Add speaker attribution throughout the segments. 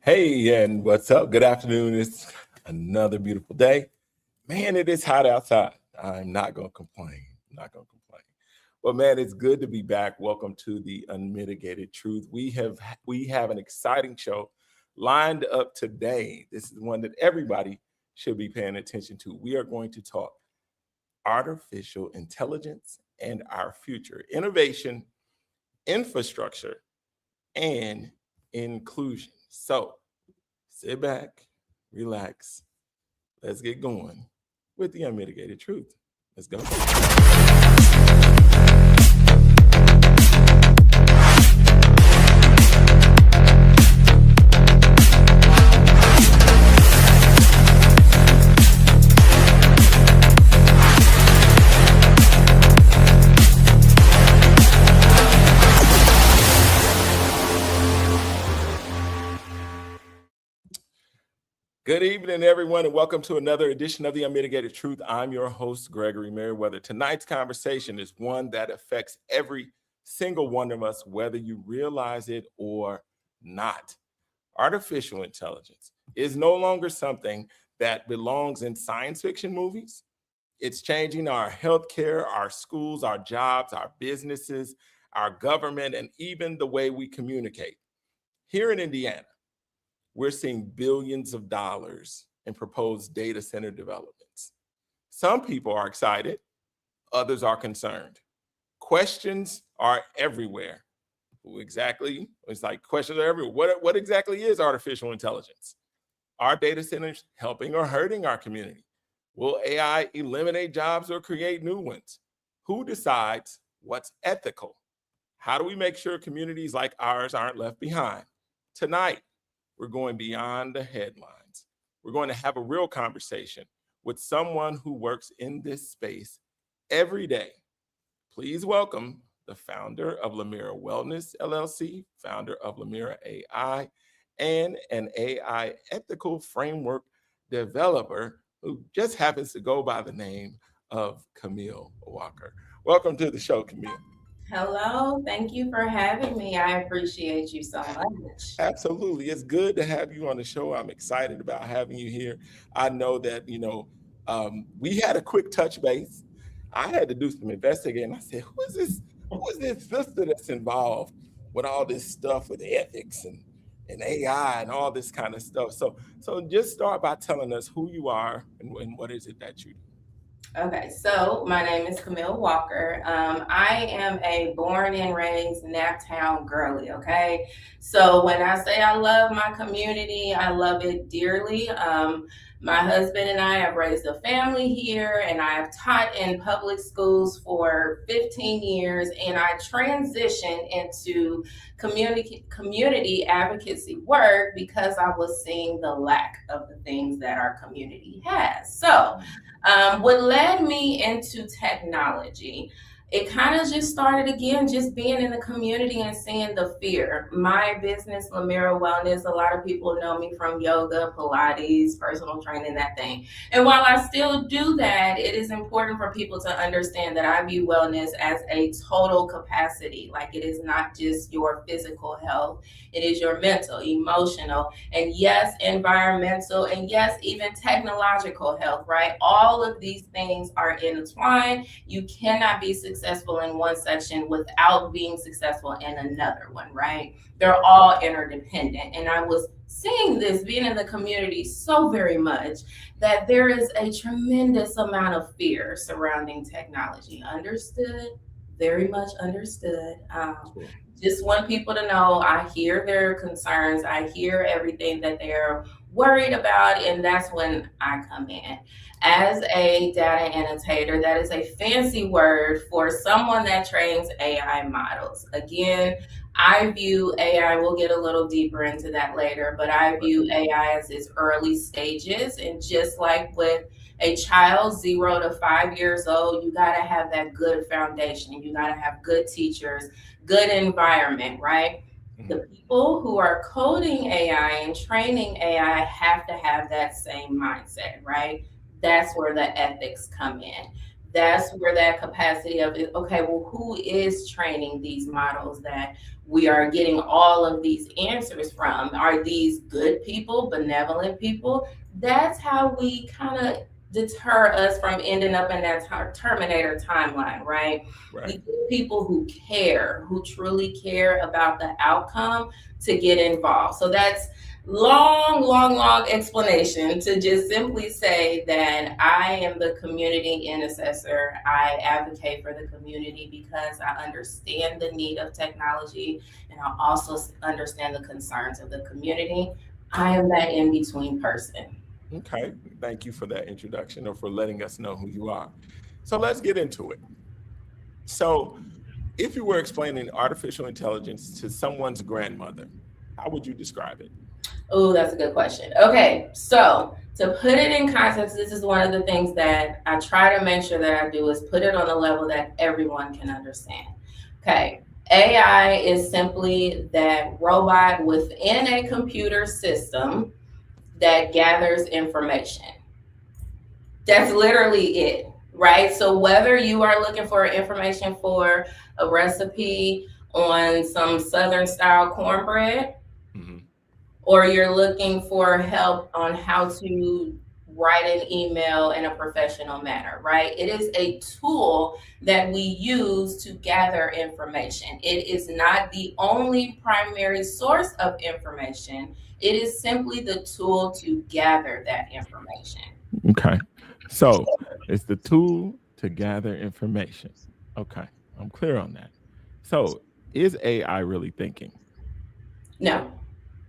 Speaker 1: Hey, and what's up? Good afternoon. It's another beautiful day. Man, it is hot outside. I'm not going to complain. Not going to complain. Well, man, it's good to be back. Welcome to the Unmitigated Truth. We have an exciting show lined up today. This is one that everybody should be paying attention to. We are going to talk artificial intelligence and our future, innovation, infrastructure, and inclusion. So sit back, relax, let's get going with the unmitigated truth. Let's go. Good evening, everyone, and welcome to another edition of the Unmitigated Truth. I'm your host, Gregory Merriweather. Tonight's conversation is one that affects every single one of us, whether you realize it or not. Artificial intelligence is no longer something that belongs in science fiction movies. It's changing our healthcare, our schools, our jobs, our businesses, our government, and even the way we communicate. Here in Indiana, we're seeing billions of dollars in proposed data center developments. Some people are excited, others are concerned. Questions are everywhere. Who exactly? It's like questions are everywhere. What exactly is artificial intelligence? Are data centers helping or hurting our community? Will AI eliminate jobs or create new ones? Who decides what's ethical? How do we make sure communities like ours aren't left behind? Tonight, we're going beyond the headlines. We're going to have a real conversation with someone who works in this space every day. Please welcome the founder of Lamira Wellness LLC, founder of Lamira AI, and an AI ethical framework developer who just happens to go by the name of Camille Walker. Welcome to the show, Camille.
Speaker 2: Hello, thank you for having me. I appreciate you so much.
Speaker 1: Absolutely. It's good to have you on the show. I'm excited about having you here. I know that, we had a quick touch base. I had to do some investigating. I said, who is this? Who is this sister that's involved with all this stuff with ethics and AI and all this kind of stuff? So just start by telling us who you are and what is it that you do.
Speaker 2: Okay, so my name is Camille Walker. I am a born and raised Naptown girly. Okay, so when I say I love my community, I love it dearly. My husband and I have raised a family here, and I have taught in public schools for 15 years, and I transitioned into community advocacy work because I was seeing the lack of the things that our community has. So what led me into technology, it kind of just started again, just being in the community and seeing the fear. My business, Lamira Wellness, a lot of people know me from yoga, Pilates, personal training, that thing. And while I still do that, it is important for people to understand that I view wellness as a total capacity. Like it is not just your physical health, it is your mental, emotional, and yes, environmental, and yes, even technological health, right? All of these things are intertwined. You cannot be successful in one section without being successful in another one, right? They're all interdependent. And I was seeing this being in the community so very much that there is a tremendous amount of fear surrounding technology. Understood, very much understood. Just want people to know I hear their concerns, I hear everything that they're worried about, and that's when I come in. As a data annotator, that is a fancy word for someone that trains AI models. Again, I view AI, we'll get a little deeper into that later, but I view AI as its early stages. And just like with a child, 0 to 5 years old, you got to have that good foundation. You got to have good teachers, good environment, right? The people who are coding AI and training AI have to have that same mindset, right? That's where the ethics come in. That's where that capacity of it, okay, well, who is training these models that we are getting all of these answers from? Are these good people, benevolent people? That's how we kind of deter us from ending up in that Terminator timeline, right? We
Speaker 1: Right.
Speaker 2: get people who care, who truly care about the outcome to get involved. So that's long explanation to just simply say that I am the community intercessor. I advocate for the community because I understand the need of technology and I also understand the concerns of the community. I am that in between person.
Speaker 1: Okay. Thank you for that introduction or for letting us know who you are. So let's get into it. So, if you were explaining artificial intelligence to someone's grandmother, how would you describe it?
Speaker 2: Oh, that's a good question. Okay, so to put it in context, this is one of the things that I try to make sure that I do is put it on a level that everyone can understand. Okay, AI is simply that robot within a computer system that gathers information. That's literally it, right? So whether you are looking for information for a recipe on some Southern style cornbread,
Speaker 1: Mhm.
Speaker 2: or you're looking for help on how to write an email in a professional manner, right? It is a tool that we use to gather information. It is not the only primary source of information. It is simply the tool to gather that information.
Speaker 1: Okay. So, it's the tool to gather information. Okay. I'm clear on that. So, is AI really thinking?
Speaker 2: No,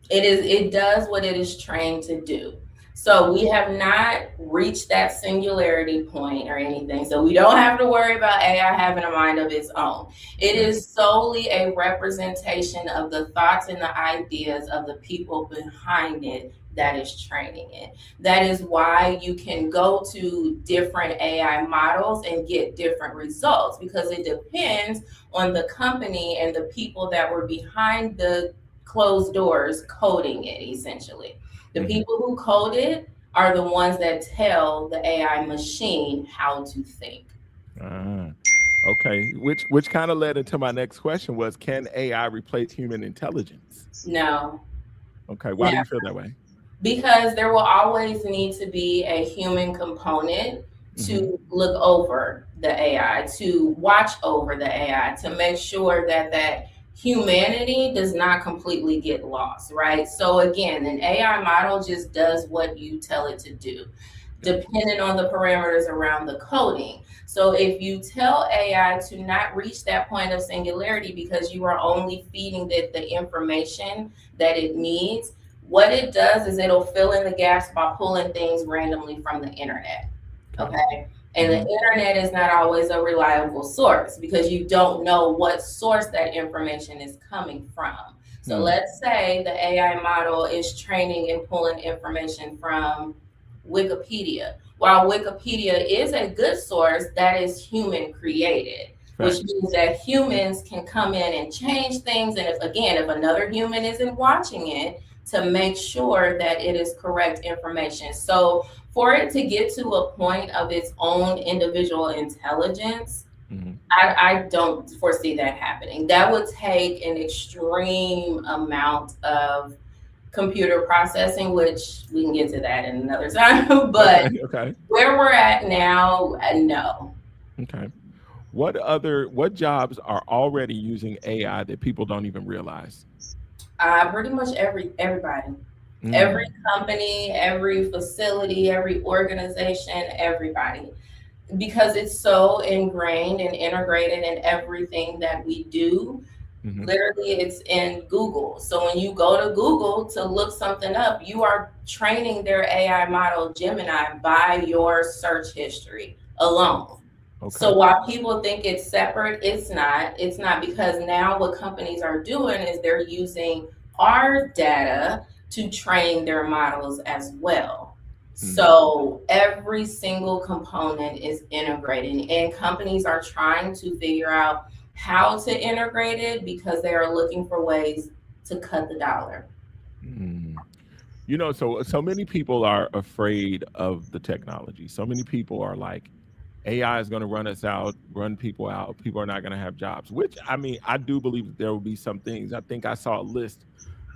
Speaker 2: it does what it is trained to do. So we have not reached that singularity point or anything. So we don't have to worry about AI having a mind of its own. It
Speaker 1: Right.
Speaker 2: is solely a representation of the thoughts and the ideas of the people behind it that is training it. That is why you can go to different AI models and get different results because it depends on the company and the people that were behind the closed doors coding it essentially. The
Speaker 1: Mhm.
Speaker 2: people who code it are the ones that tell the AI machine how to think.
Speaker 1: Ah, okay. Which kind of led into my next question was, can AI replace human intelligence?
Speaker 2: No,
Speaker 1: Okay. Why do you
Speaker 2: never.
Speaker 1: feel that way?
Speaker 2: Because there will always need to be a human component
Speaker 1: Hmm.
Speaker 2: to look over the AI, to watch over the AI, to make sure that that humanity does not completely get lost, right? So again, an AI model just does what you tell it to do,
Speaker 1: Gotcha.
Speaker 2: depending on the parameters around the coding. So if you tell AI to not reach that point of singularity because you are only feeding it the information that it needs, what it does is it'll fill in the gaps by pulling things randomly from the internet.
Speaker 1: Okay.
Speaker 2: Okay. And the
Speaker 1: Hmm.
Speaker 2: internet is not always a reliable source because you don't know what source that information is coming from. So
Speaker 1: Hmm.
Speaker 2: let's say the AI model is training and pulling information from Wikipedia. While Wikipedia is a good source, that is human created, which
Speaker 1: Facts.
Speaker 2: means that humans can come in and change things. And if, again, if another human isn't watching it, to make sure that it is correct information. So for it to get to a point of its own individual intelligence,
Speaker 1: Hmm.
Speaker 2: I don't foresee that happening. That would take an extreme amount of computer processing, which we can get to that in another time. But
Speaker 1: Okay. Okay.
Speaker 2: where we're at now, no.
Speaker 1: Okay. What jobs are already using AI that people don't even realize?
Speaker 2: Pretty much everybody, every
Speaker 1: Mm.
Speaker 2: company, every facility, every organization, everybody, because it's so ingrained and integrated in everything that we do.
Speaker 1: Hmm.
Speaker 2: Literally, it's in Google. So when you go to Google to look something up, you are training their AI model Gemini by your search history alone.
Speaker 1: Okay.
Speaker 2: So while people think it's separate, it's not. It's not, because now what companies are doing is they're using our data to train their models as well.
Speaker 1: Mm.
Speaker 2: So every single component is integrated, and companies are trying to figure out how to integrate it because they are looking for ways to cut the dollar.
Speaker 1: Mm. You know, so many people are afraid of the technology. So many people are like, AI is going to run us out, run people out. People are not going to have jobs, which I mean, I do believe that there will be some things. I think I saw a list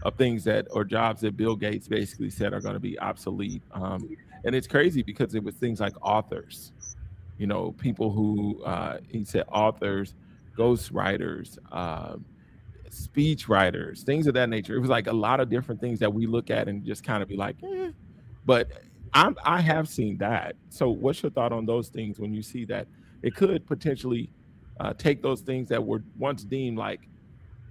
Speaker 1: of things that or jobs that Bill Gates basically said are going to be obsolete. And it's crazy because it was things like authors, people who he said authors, ghostwriters, speech writers, things of that nature. It was like a lot of different things that we look at and just kind of be like, but I have seen that. So what's your thought on those things when you see that it could potentially take those things that were once deemed like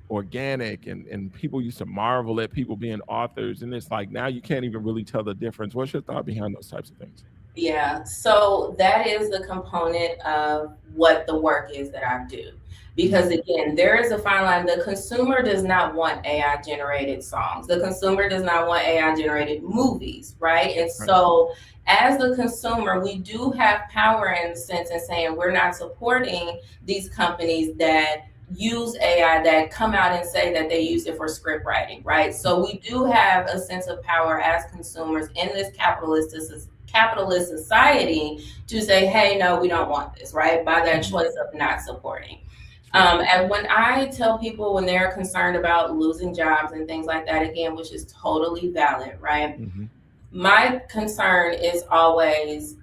Speaker 1: organic and people used to marvel at people being authors, and it's like now you can't even really tell the difference. What's your thought behind those types of things?
Speaker 2: Yeah, so that is the component of what the work is that I do. Because again, there is a fine line. The consumer does not want AI generated songs. The consumer does not want AI generated movies, right? And
Speaker 1: Right.
Speaker 2: so, as the consumer, we do have power in the sense in saying we're not supporting these companies that use AI that come out and say that they use it for script writing, right? So we do have a sense of power as consumers in this capitalist society to say, hey, no, we don't want this, right? By that choice of not supporting.
Speaker 1: Sure.
Speaker 2: And when I tell people when they're concerned about losing jobs and things like that, again, which is totally valid, right?
Speaker 1: Mm-hmm.
Speaker 2: My concern is always,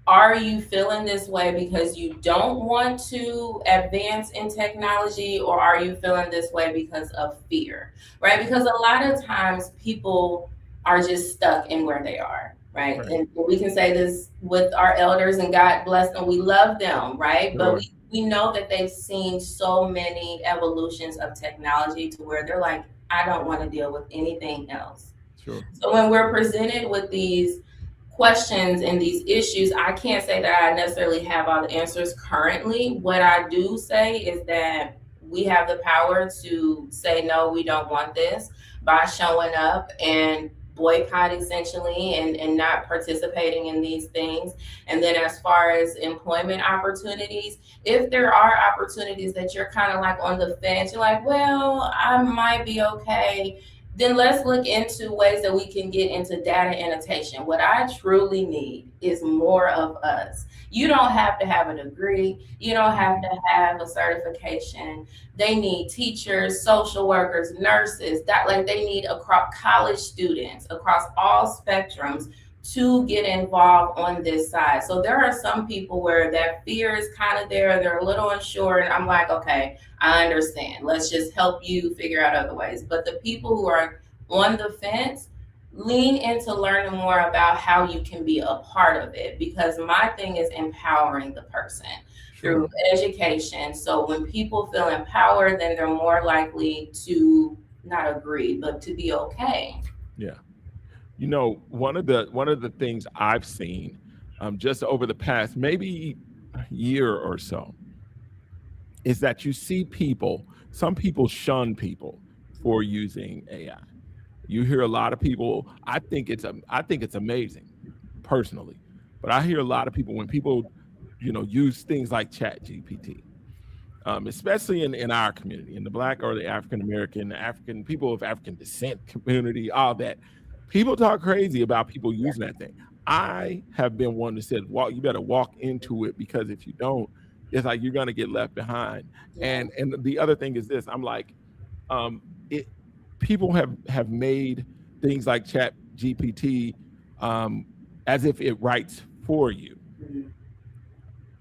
Speaker 2: are you feeling this way because you don't want to advance in technology, or are you feeling this way because of fear, right? Because a lot of times people are just stuck in where they are, right?
Speaker 1: Right.
Speaker 2: And we can say this with our elders, and God bless them, we love them, right? But
Speaker 1: Sure.
Speaker 2: we know that they've seen so many evolutions of technology to where they're like, I don't want to deal with anything else.
Speaker 1: Sure.
Speaker 2: So when we're presented with these questions and these issues, I can't say that I necessarily have all the answers currently. What I do say is that we have the power to say, no, we don't want this, by showing up and boycott essentially, and not participating in these things. And then as far as employment opportunities, if there are opportunities that you're kind of like on the fence, you're like, well, I might be okay, then let's look into ways that we can get into data annotation. What I truly need is more of us. You don't have to have a degree, you don't have to have a certification. They need teachers, social workers, nurses, that like they need across college students across all spectrums to get involved on this side. So there are some people where that fear is kind of there, they're a little unsure, and I'm like, okay, I understand. Let's just help you figure out other ways. But the people who are on the fence, lean into learning more about how you can be a part of it, because my thing is empowering the person
Speaker 1: Sure.
Speaker 2: through education. So when people feel empowered, then they're more likely to not agree, but to be okay.
Speaker 1: Yeah. One of the things I've seen just over the past maybe year or so is that you see some people shun people for using AI. You hear a lot of people. I think it's amazing, personally, but I hear a lot of people when people, use things like Chat GPT, especially in our community, in the Black or the African American, African people of African descent community, all that. People talk crazy about people using that thing. I have been one that said, "Walk, you better walk into it because if you don't, it's like you're gonna get left behind."
Speaker 2: Yeah.
Speaker 1: And the other thing is this: I'm like, it. People have made things like Chat GPT as if it writes for you.
Speaker 2: Mhm.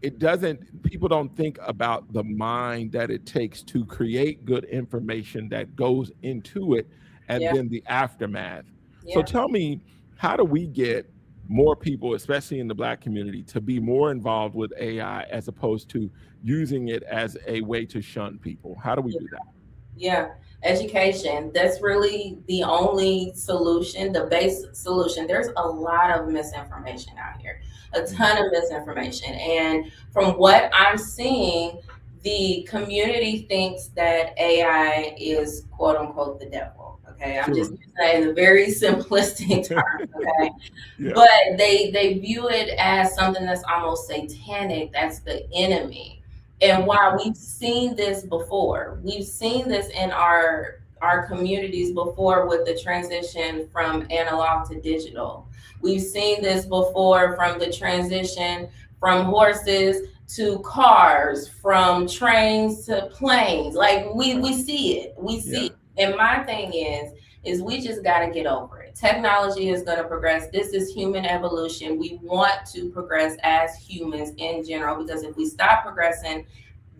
Speaker 1: It doesn't. People don't think about the mind that it takes to create good information that goes into it, and
Speaker 2: Yeah.
Speaker 1: then the aftermath. So
Speaker 2: Yeah.
Speaker 1: tell me, how do we get more people, especially in the Black community, to be more involved with AI as opposed to using it as a way to shun people? How do we do that?
Speaker 2: Yeah, education. That's really the only solution, the basic solution. There's a lot of misinformation out here, a
Speaker 1: Mhm.
Speaker 2: ton of misinformation. And from what I'm seeing, the community thinks that AI is quote unquote the devil. Okay, I'm just
Speaker 1: Sure.
Speaker 2: using that in a very simplistic term. Okay,
Speaker 1: Yeah.
Speaker 2: but they view it as something that's almost satanic. That's the enemy. And while
Speaker 1: Mhm.
Speaker 2: we've seen this before, we've seen this in our communities before with the transition from analog to digital. We've seen this before from the transition from horses to cars, from trains to planes. Like we see it. We see
Speaker 1: Yeah.
Speaker 2: it. And my thing is we just got to get over it. Technology is going to progress. This is human evolution. We want to progress as humans in general, because if we stop progressing,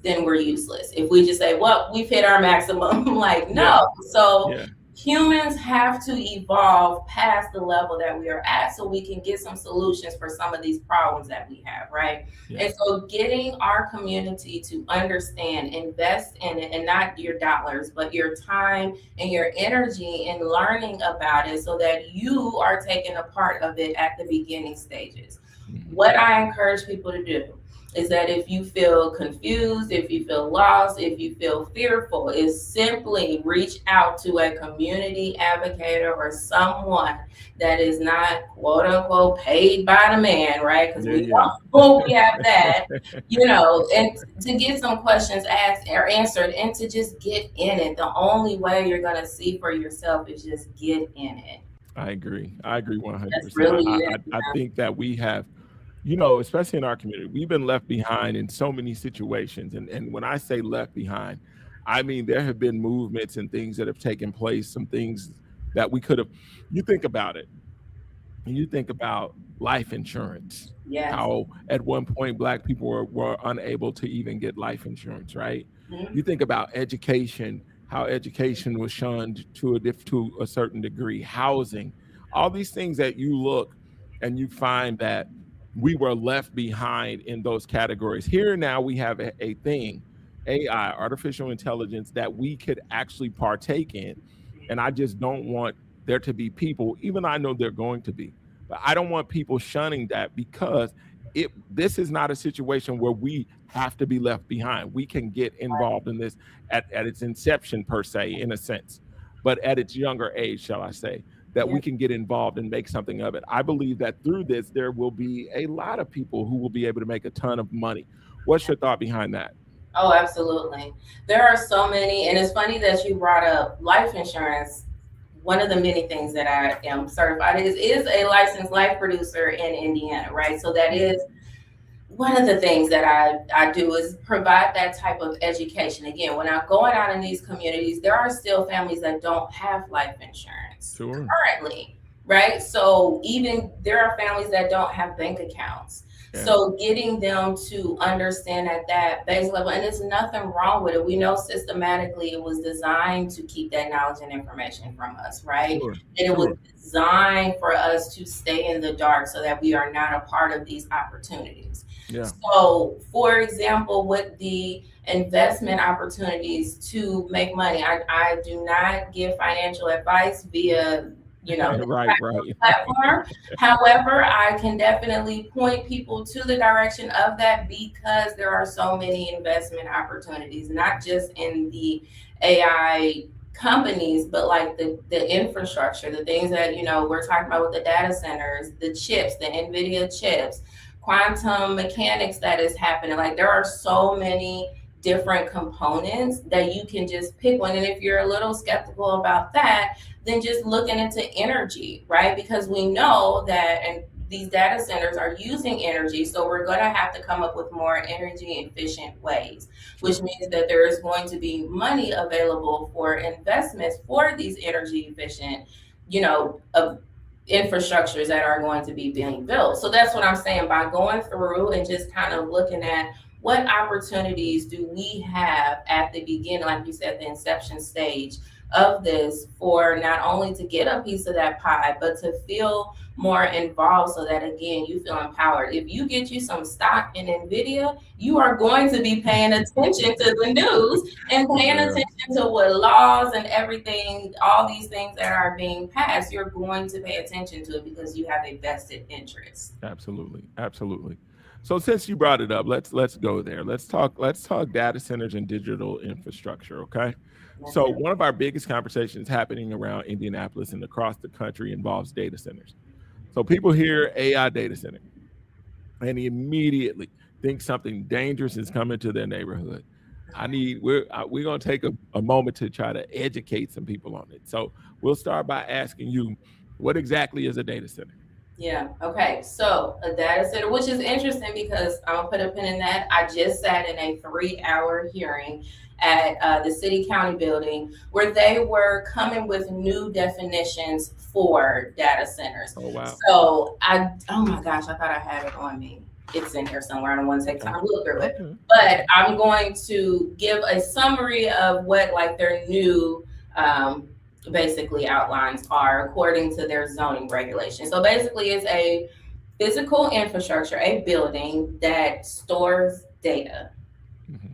Speaker 2: then we're useless. If we just say, well, we've hit our maximum, like,
Speaker 1: Yeah.
Speaker 2: no. So
Speaker 1: Yeah.
Speaker 2: humans have to evolve past the level that we are at so we can get some solutions for some of these problems that we have, right?
Speaker 1: Yeah.
Speaker 2: And so getting our community to understand, invest in it, and not your dollars, but your time and your energy in learning about it so that you are taking a part of it at the beginning stages.
Speaker 1: Mhm.
Speaker 2: What I encourage people to do is that if you feel confused, if you feel lost, if you feel fearful, is simply reach out to a community advocate or someone that is not quote unquote paid by the man, right? Because
Speaker 1: Yeah.
Speaker 2: we
Speaker 1: Yeah.
Speaker 2: know we have that, and to get some questions asked or answered and to just get in it. The only way you're going to see for yourself is just get in it.
Speaker 1: I agree. I agree
Speaker 2: That's
Speaker 1: 100%.
Speaker 2: really
Speaker 1: I,
Speaker 2: it.
Speaker 1: I think that we have, especially in our community, we've been left behind in so many situations. And when I say left behind, I mean there have been movements and things that have taken place, some things that we could have. You think about it, and you think about life insurance,
Speaker 2: Yes.
Speaker 1: how at one point Black people were unable to even get life insurance, right?
Speaker 2: Mhm.
Speaker 1: You think about education, how education was shunned to a certain degree, housing, all these things that you look and you find that we were left behind in those categories. Here now we have a thing, AI, artificial intelligence, that we could actually partake in. And I just don't want there to be people, even though I know they're going to be, but I don't want people shunning that, because this is not a situation where we have to be left behind. We can get involved in this at its inception, per se, in a sense, but at its younger age, shall I say, that
Speaker 2: Yeah.
Speaker 1: we can get involved and make something of it. I believe that through this, there will be a lot of people who will be able to make a ton of money. What's your thought behind that?
Speaker 2: Oh, absolutely. There are so many, and it's funny that you brought up life insurance. One of the many things that I am certified is a licensed life producer in Indiana, right? So that
Speaker 1: Mhm.
Speaker 2: is one of the things that I do is provide that type of education. Again, when I'm going out in these communities, there are still families that don't have life insurance
Speaker 1: Sure.
Speaker 2: currently, right? So even there are families that don't have bank accounts.
Speaker 1: Yeah.
Speaker 2: So getting them to understand at that base level, and there's nothing wrong with it. We know systematically it was designed to keep that knowledge and information from us, right?
Speaker 1: Sure.
Speaker 2: And it was
Speaker 1: Sure.
Speaker 2: designed for us to stay in the dark so that we are not a part of these opportunities.
Speaker 1: Yeah.
Speaker 2: So, for example, with the investment opportunities to make money, I do not give financial advice via, this
Speaker 1: Right. Right.
Speaker 2: platform. However, I can definitely point people to the direction of that because there are so many investment opportunities, not just in the AI companies, but like the infrastructure, the things that, we're talking about with the data centers, the chips, the NVIDIA chips, quantum mechanics that is happening. Like there are so many different components that you can just pick one. And if you're a little skeptical about that, then just looking into energy, right? Because we know that and these data centers are using energy, so we're going to have to come up with more energy efficient ways, which
Speaker 1: Sure.
Speaker 2: means that there is going to be money available for investments for these energy efficient, of infrastructures that are going to be being built. So that's what I'm saying, by going through and just kind of looking at what opportunities do we have at the beginning, like you said, the inception stage of this, for not only to get a piece of that pie, but to feel more involved so that again you feel empowered. If you get you some stock in Nvidia, you are going to be paying attention to the news and paying
Speaker 1: Yeah.
Speaker 2: attention to what laws and everything, all these things that are being passed. You're going to pay attention to it because you have a vested interest.
Speaker 1: Absolutely. Absolutely. So since you brought it up, let's go there. Let's talk data centers and digital infrastructure, okay?
Speaker 2: That's
Speaker 1: So
Speaker 2: it.
Speaker 1: one of our biggest conversations happening around Indianapolis and across the country involves data centers. So people hear AI data center and immediately think something dangerous is coming to their neighborhood. We're going to take a moment to try to educate some people on it. So we'll start by asking you, what exactly is a data center?
Speaker 2: Yeah. Okay. So a data center, which is interesting because I'm gonna put a pin in that. I just sat in a 3-hour hearing at the city county building where they were coming with new definitions for data centers.
Speaker 1: Oh, wow.
Speaker 2: So oh my gosh, I thought I had it on me. It's in here somewhere. I don't want to take
Speaker 1: Okay.
Speaker 2: time to look through it,
Speaker 1: Okay.
Speaker 2: but I'm going to give a summary of what like their new basically outlines are according to their zoning regulations. So basically it's a physical infrastructure, a building that stores data.
Speaker 1: Mhm.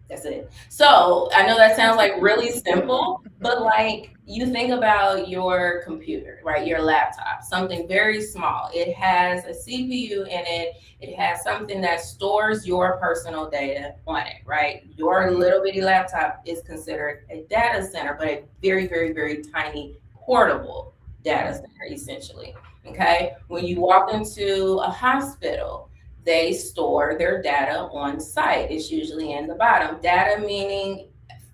Speaker 2: That's it. So I know that sounds like really simple, but like you think about your computer, right? Your laptop, something very small. It has a CPU in it. It has something that stores your personal data on it, right? Your little bitty laptop is considered a data center, but a very, very, very tiny portable data center, essentially. Okay. When you walk into a hospital, they store their data on site. It's usually in the bottom. Data meaning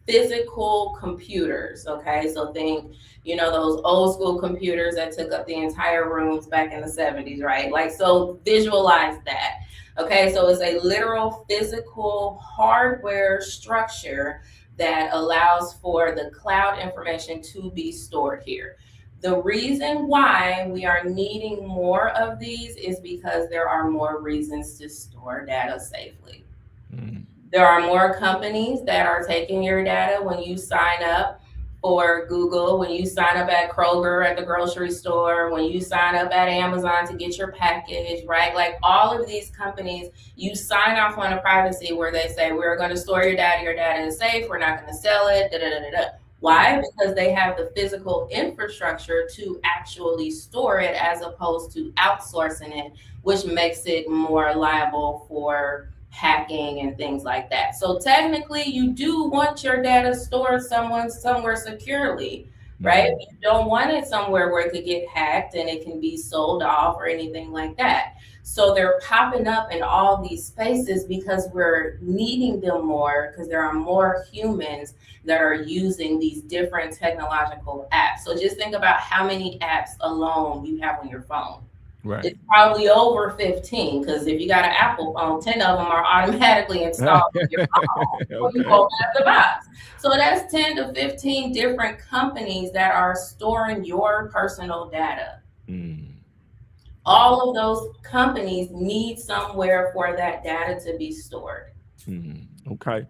Speaker 2: physical computers. Okay, so think, those old school computers that took up the entire rooms back in the 70s, right? Like, so visualize that. Okay, so it's a literal physical hardware structure that allows for the cloud information to be stored here. The reason why we are needing more of these is because there are more reasons to store data safely.
Speaker 1: Mm.
Speaker 2: There are more companies that are taking your data when you sign up for Google, when you sign up at Kroger at the grocery store, when you sign up at Amazon to get your package, right? Like all of these companies, you sign off on a privacy where they say, we're going to store your data is safe, we're not going to sell it, da da da da da. Why? Because they have the physical infrastructure to actually store it as opposed to outsourcing it, which makes it more liable for hacking and things like that. So technically you do want your data stored somewhere securely, right? You don't want it somewhere where it could get hacked and it can be sold off or anything like that. So they're popping up in all these spaces because we're needing them more because there are more humans that are using these different technological apps. So just think about how many apps alone you have on your phone.
Speaker 1: Right.
Speaker 2: It's probably over 15 because if you got an Apple phone, 10 of them are automatically installed on your phone when you open up the box. So that's 10 to 15 different companies that are storing your personal data.
Speaker 1: Mm.
Speaker 2: All of those companies need somewhere for that data to be stored.
Speaker 1: Mm. Okay.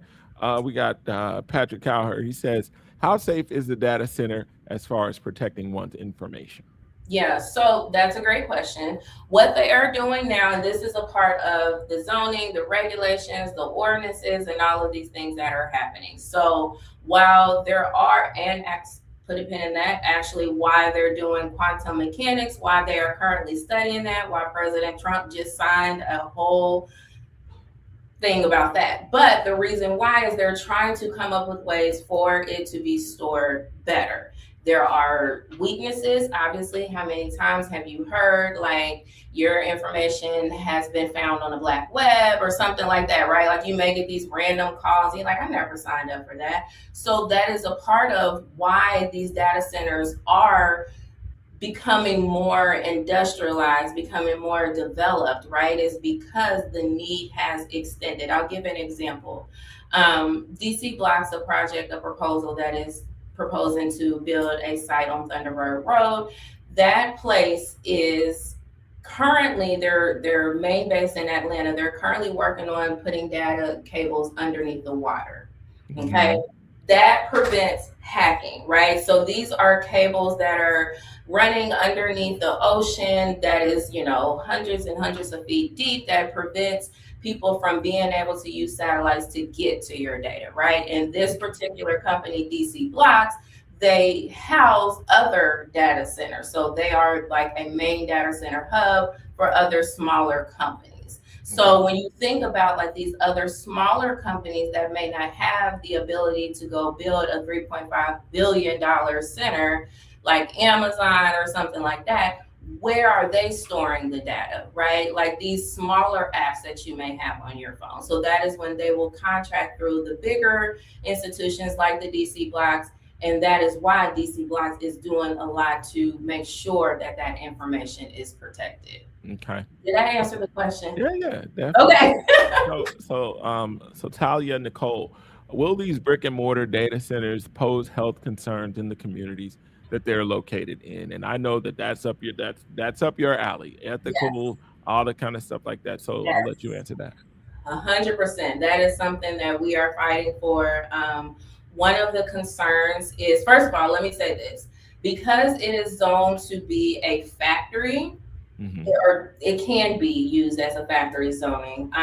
Speaker 1: We got Patrick Cowher. He says, how safe is the data center as far as protecting one's information?
Speaker 2: Yeah, so that's a great question. What they are doing now, and this is a part of the zoning, the regulations, the ordinances, and all of these things that are happening. So while there are, and put a pin in that, actually why they're doing quantum mechanics, why they are currently studying that, why President Trump just signed a whole thing about that. But the reason why is they're trying to come up with ways for it to be stored better. There are weaknesses. Obviously, how many times have you heard like your information has been found on the black web or something like that, right? Like you may get these random calls. You're like, I never signed up for that. So that is a part of why these data centers are becoming more industrialized, becoming more developed, right? Is because the need has extended. I'll give an example. DC Blocks, a proposal that is proposing to build a site on Thunderbird Road. That place is currently their main base in Atlanta. They're currently working on putting data cables underneath the water. Okay. Mm-hmm. That prevents hacking, right? So these are cables that are running underneath the ocean that is, hundreds and hundreds of feet deep that prevents people from being able to use satellites to get to your data, right? And this particular company, DC Blocks, they house other data centers. So they are like a main data center hub for other smaller companies. So when you think about like these other smaller companies that may not have the ability to go build a $3.5 billion center like Amazon or something like that, where are they storing the data, right? Like these smaller apps that you may have on your phone. So that is when they will contract through the bigger institutions like the DC Blocks And that is why DC Blocks is doing a lot to make sure that that information is protected.
Speaker 1: Okay.
Speaker 2: Did I answer the question?
Speaker 1: Yeah, definitely.
Speaker 2: Okay.
Speaker 1: So Talia, Nicole, will these brick and mortar data centers pose health concerns in the communities that they're located in? And I know that that's up your alley,
Speaker 2: Yes,
Speaker 1: ethical, all the kind of stuff like that. So I'll let you
Speaker 2: yes.
Speaker 1: answer that.
Speaker 2: 100%. That is something that we are fighting for. One of the concerns is, first of all, let me say this, because it is zoned to be a factory,
Speaker 1: Hmm.
Speaker 2: or it can be used as a factory zoning.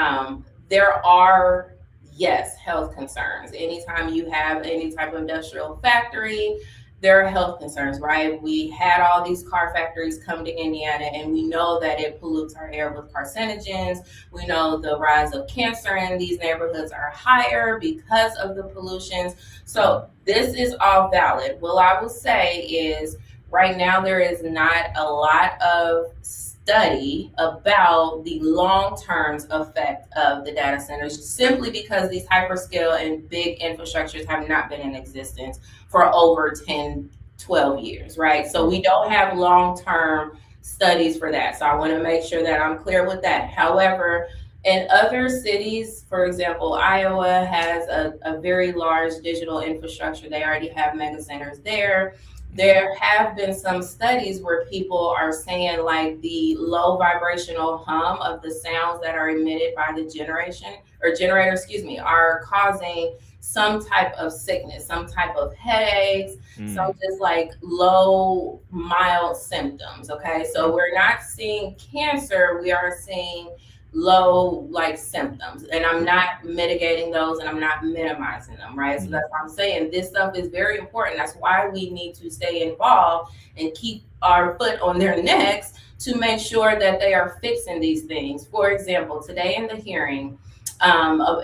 Speaker 2: There are, yes, health concerns. Anytime you have any type of industrial factory, there are health concerns, right? We had all these car factories come to Indiana, and we know that it pollutes our air with carcinogens. We know the rise of cancer in these neighborhoods are higher because of the pollutions. So this is all valid. What I will say is, right now there is not a lot of study about the long-term effect of the data centers, simply because these hyperscale and big infrastructures have not been in existence for over 10, 12 years, right? So we don't have long-term studies for that. So I want to make sure that I'm clear with that. However, in other cities, for example, Iowa has a very large digital infrastructure. They already have mega centers there. There have been some studies where people are saying, like, the low vibrational hum of the sounds that are emitted by the generator, excuse me, are causing some type of sickness, some type of headaches, some just like low, mild symptoms. Okay. So we're not seeing cancer, we are seeing low like symptoms, and I'm not mitigating those, and I'm not minimizing them, right? So that's what I'm saying, this stuff is very important. That's why we need to stay involved and keep our foot on their necks to make sure that they are fixing these things. For example, today in the hearing,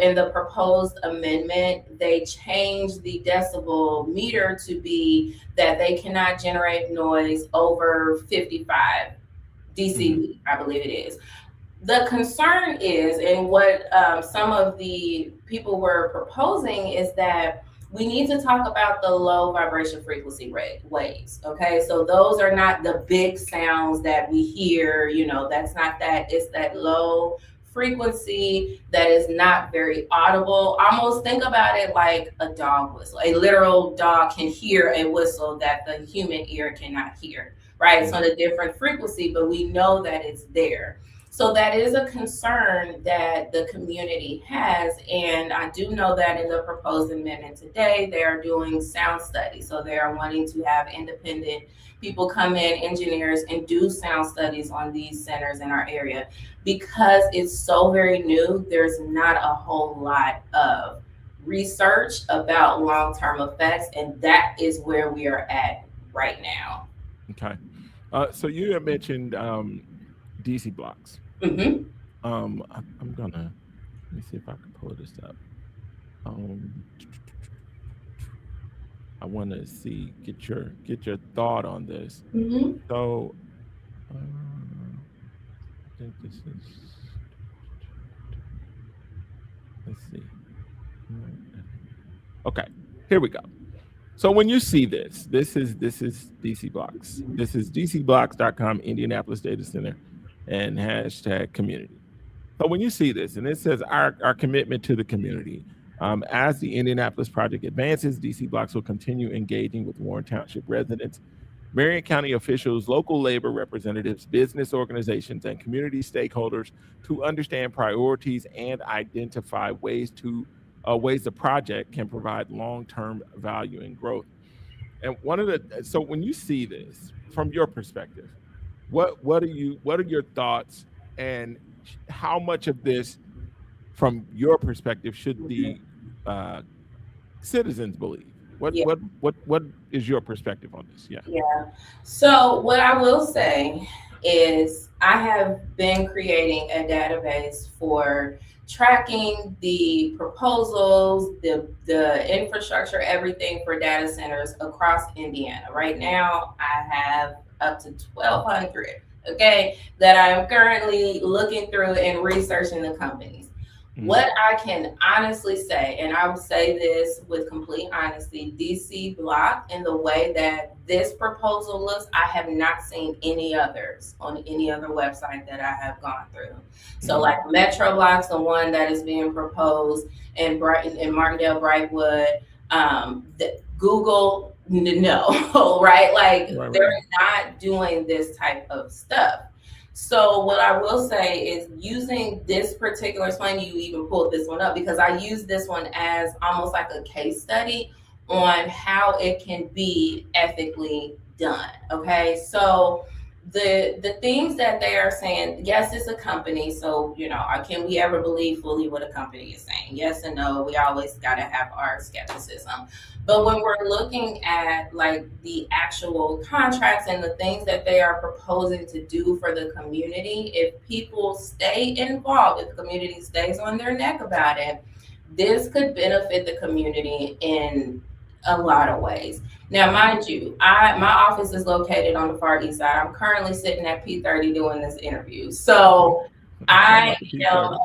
Speaker 2: in the proposed amendment, they changed the decibel meter to be that they cannot generate noise over 55 decibel, I believe it is. The concern is, and what some of the people were proposing, is that we need to talk about the low vibration frequency waves. Okay, so those are not the big sounds that we hear. That's not that. It's that low frequency that is not very audible. Almost think about it like a dog whistle. A literal dog can hear a whistle that the human ear cannot hear, right? So the different frequency, but we know that it's there. So that is a concern that the community has. And I do know that in the proposed amendment today, they are doing sound studies. So they are wanting to have independent people come in, engineers, and do sound studies on these centers in our area. Because it's so very new, there's not a whole lot of research about long-term effects. And that is where we are at right now.
Speaker 1: Okay. So you had mentioned DC Blocks.
Speaker 2: Mm-hmm.
Speaker 1: I'm gonna let me see if I can pull this up. I want to get your thought on this.
Speaker 2: Mm-hmm.
Speaker 1: So I think this is. Let's see. Okay, here we go. So when you see this is DC Blocks. This is dcblocks.com, Indianapolis Data Center, and #community. So when you see this, and it says our commitment to the community, as the Indianapolis project advances, DC Blocks will continue engaging with Warren Township residents, Marion County officials, local labor representatives, business organizations, and community stakeholders to understand priorities and identify ways the project can provide long-term value and growth. And so when you see this from your perspective, what are your thoughts, and how much of this, from your perspective, should the citizens believe? What is your perspective on this?
Speaker 2: Yeah. So what I will say is, I have been creating a database for tracking the proposals, the infrastructure, everything for data centers across Indiana. Right now, I have up to 1,200, okay, that I'm currently looking through and researching the companies. What I can honestly say, and I will say this with complete honesty, DC Block in the way that this proposal looks, I have not seen any others on any other website that I have gone through. So like Metro Block's the one that is being proposed in Brighton in Martindale Brightwood. Google, no, right? Like they're not doing this type of stuff. So what I will say is using this particular, it's funny you even pulled this one up because I use this one as almost like a case study on how it can be ethically done. Okay, so the things that they are saying, yes, it's a company, so can we ever believe fully what a company is saying? Yes and no. We always got to have our skepticism. But when we're looking at like the actual contracts and the things that they are proposing to do for the community, if people stay involved, if the community stays on their neck about it, this could benefit the community in a lot of ways. Now, mind you, my office is located on the far east side. I'm currently sitting at P30 doing this interview. So I am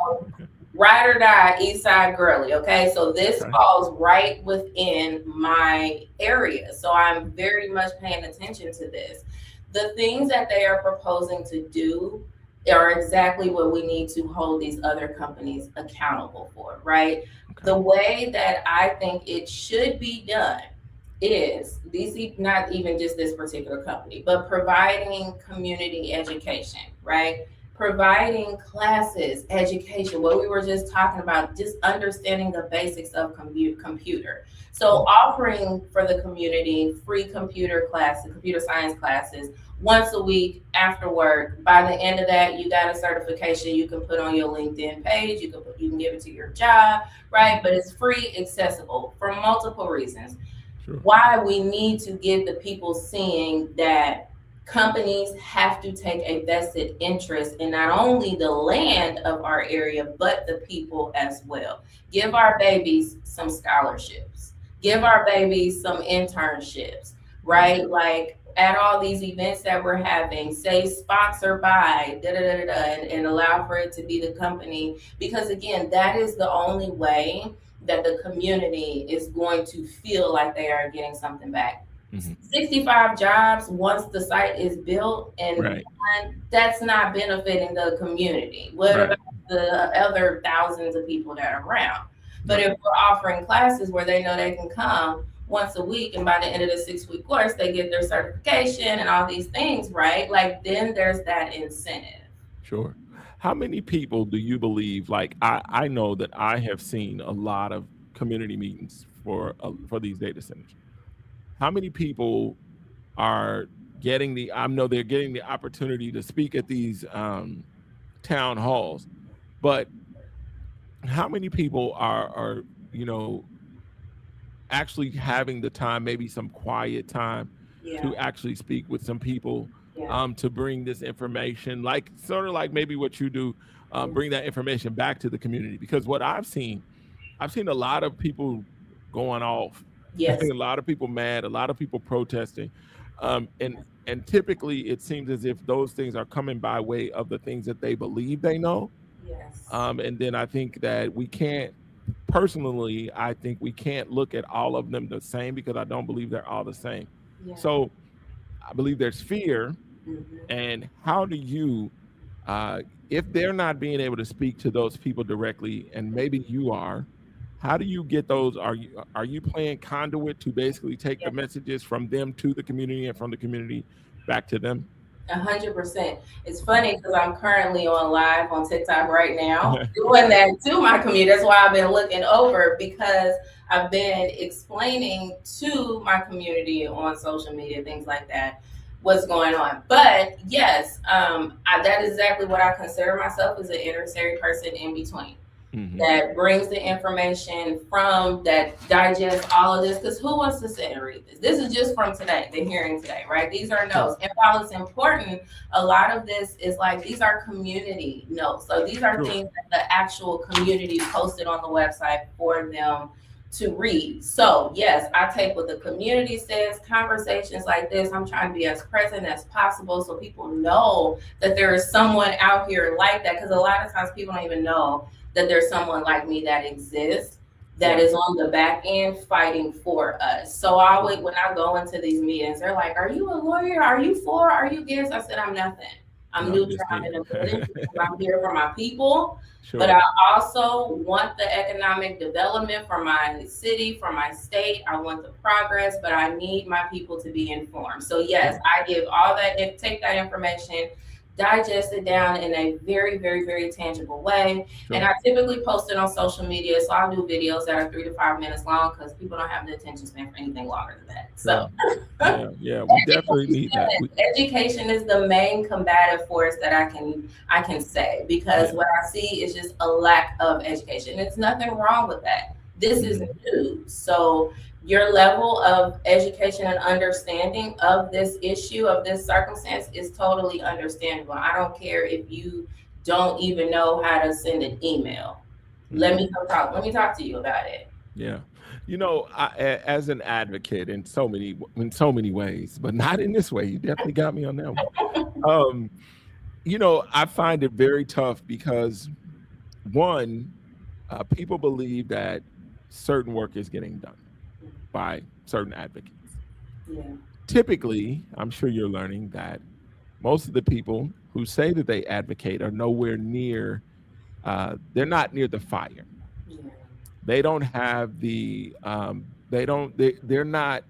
Speaker 2: ride or die east side girly. Okay. So this falls right within my area. So I'm very much paying attention to this. The things that they are proposing to do are exactly what we need to hold these other companies accountable for, right? The way that I think it should be done is these, not even just this particular company, but providing community education, right? Providing classes, education, what we were just talking about, just understanding the basics of computer. So offering for the community free computer classes, computer science classes, once a week after work. By the end of that, you got a certification you can put on your LinkedIn page. You can give it to your job, right? But it's free, accessible for multiple reasons. Why we need to get the people seeing that companies have to take a vested interest in not only the land of our area, but the people as well. Give our babies some scholarships. Give our babies some internships, right? Like at all these events that we're having, say sponsor by, and allow for it to be the company. Because again, that is the only way that the community is going to feel like they are getting something back. 65 jobs once the site is built, and that's not benefiting the community. What about the other thousands of people that are around? But if we're offering classes where they know they can come once a week, and by the end of the 6-week course, they get their certification and all these things, right? Like then there's that incentive.
Speaker 1: Sure. How many people do you believe, like I know that I have seen a lot of community meetings for these data centers. How many people are getting I know they're getting the opportunity to speak at these town halls, but how many people are actually having the time, maybe some quiet time to actually speak with some people to bring this information, like sort of like maybe what you do, bring that information back to the community? Because what I've seen a lot of people going off.
Speaker 2: Yes.
Speaker 1: A lot of people mad, a lot of people protesting. And typically it seems as if those things are coming by way of the things that they believe they know.
Speaker 2: Yes.
Speaker 1: And then I think that I think we can't look at all of them the same, because I don't believe they're all the same. Yeah. So I believe there's fear. And how do you, if they're not being able to speak to those people directly, and maybe you are, how do you get those? Are you playing conduit to basically take the messages from them to the community and from the community back to them?
Speaker 2: 100%. It's funny because I'm currently on live on TikTok right now doing that to my community. That's why I've been looking over, because I've been explaining to my community on social media, things like that, what's going on. But yes, that is exactly what I consider myself, as an intermediary person in between. That brings the information from, that digests all of this. Because who wants to sit and read this? This is just from today, the hearing today, right? These are notes. And while it's important, a lot of this is like, these are community notes. So these are things that the actual community posted on the website for them to read. So yes, I take what the community says. Conversations like this, I'm trying to be as present as possible so people know that there is someone out here like that. Because a lot of times people don't even know that there's someone like me that exists that
Speaker 1: Yeah.
Speaker 2: is on the back end fighting for us. So I always, when I go into these meetings, they're like, "Are you a lawyer? Are you for? Are you against?" I said, "I'm nothing. I'm
Speaker 1: No, I'm
Speaker 2: neutral.
Speaker 1: just
Speaker 2: I'm
Speaker 1: here.
Speaker 2: independent because I'm here for my people. But
Speaker 1: Sure.
Speaker 2: I also want the economic development for my city, for my state. I want the progress, but I need my people to be informed." So yes,
Speaker 1: Sure.
Speaker 2: I give all that, take that information, digest it down in a very, very, very tangible way. And
Speaker 1: Sure.
Speaker 2: I typically post it on social media. So I'll do videos that are 3 to 5 minutes long because people don't have the attention span for anything longer than that. So
Speaker 1: Sure. Yeah. Yeah. We definitely need that.
Speaker 2: education is the main combative force that I can say, because
Speaker 1: Yeah.
Speaker 2: what I see is just a lack of education. It's nothing wrong with that. This is
Speaker 1: Mhm.
Speaker 2: new. So your level of education and understanding of this issue, of this circumstance, is totally understandable. I don't care if you don't even know how to send an email. Let
Speaker 1: Mhm.
Speaker 2: me come talk. Let me talk to you about it.
Speaker 1: Yeah. As an advocate in so many ways, but not in this way. You definitely got me on that one. Um, I find it very tough because one, people believe that certain work is getting done by certain advocates.
Speaker 2: Yeah.
Speaker 1: Typically, I'm sure you're learning that most of the people who say that they advocate are nowhere near, they're not near the fire.
Speaker 2: Yeah.
Speaker 1: They don't have they're not,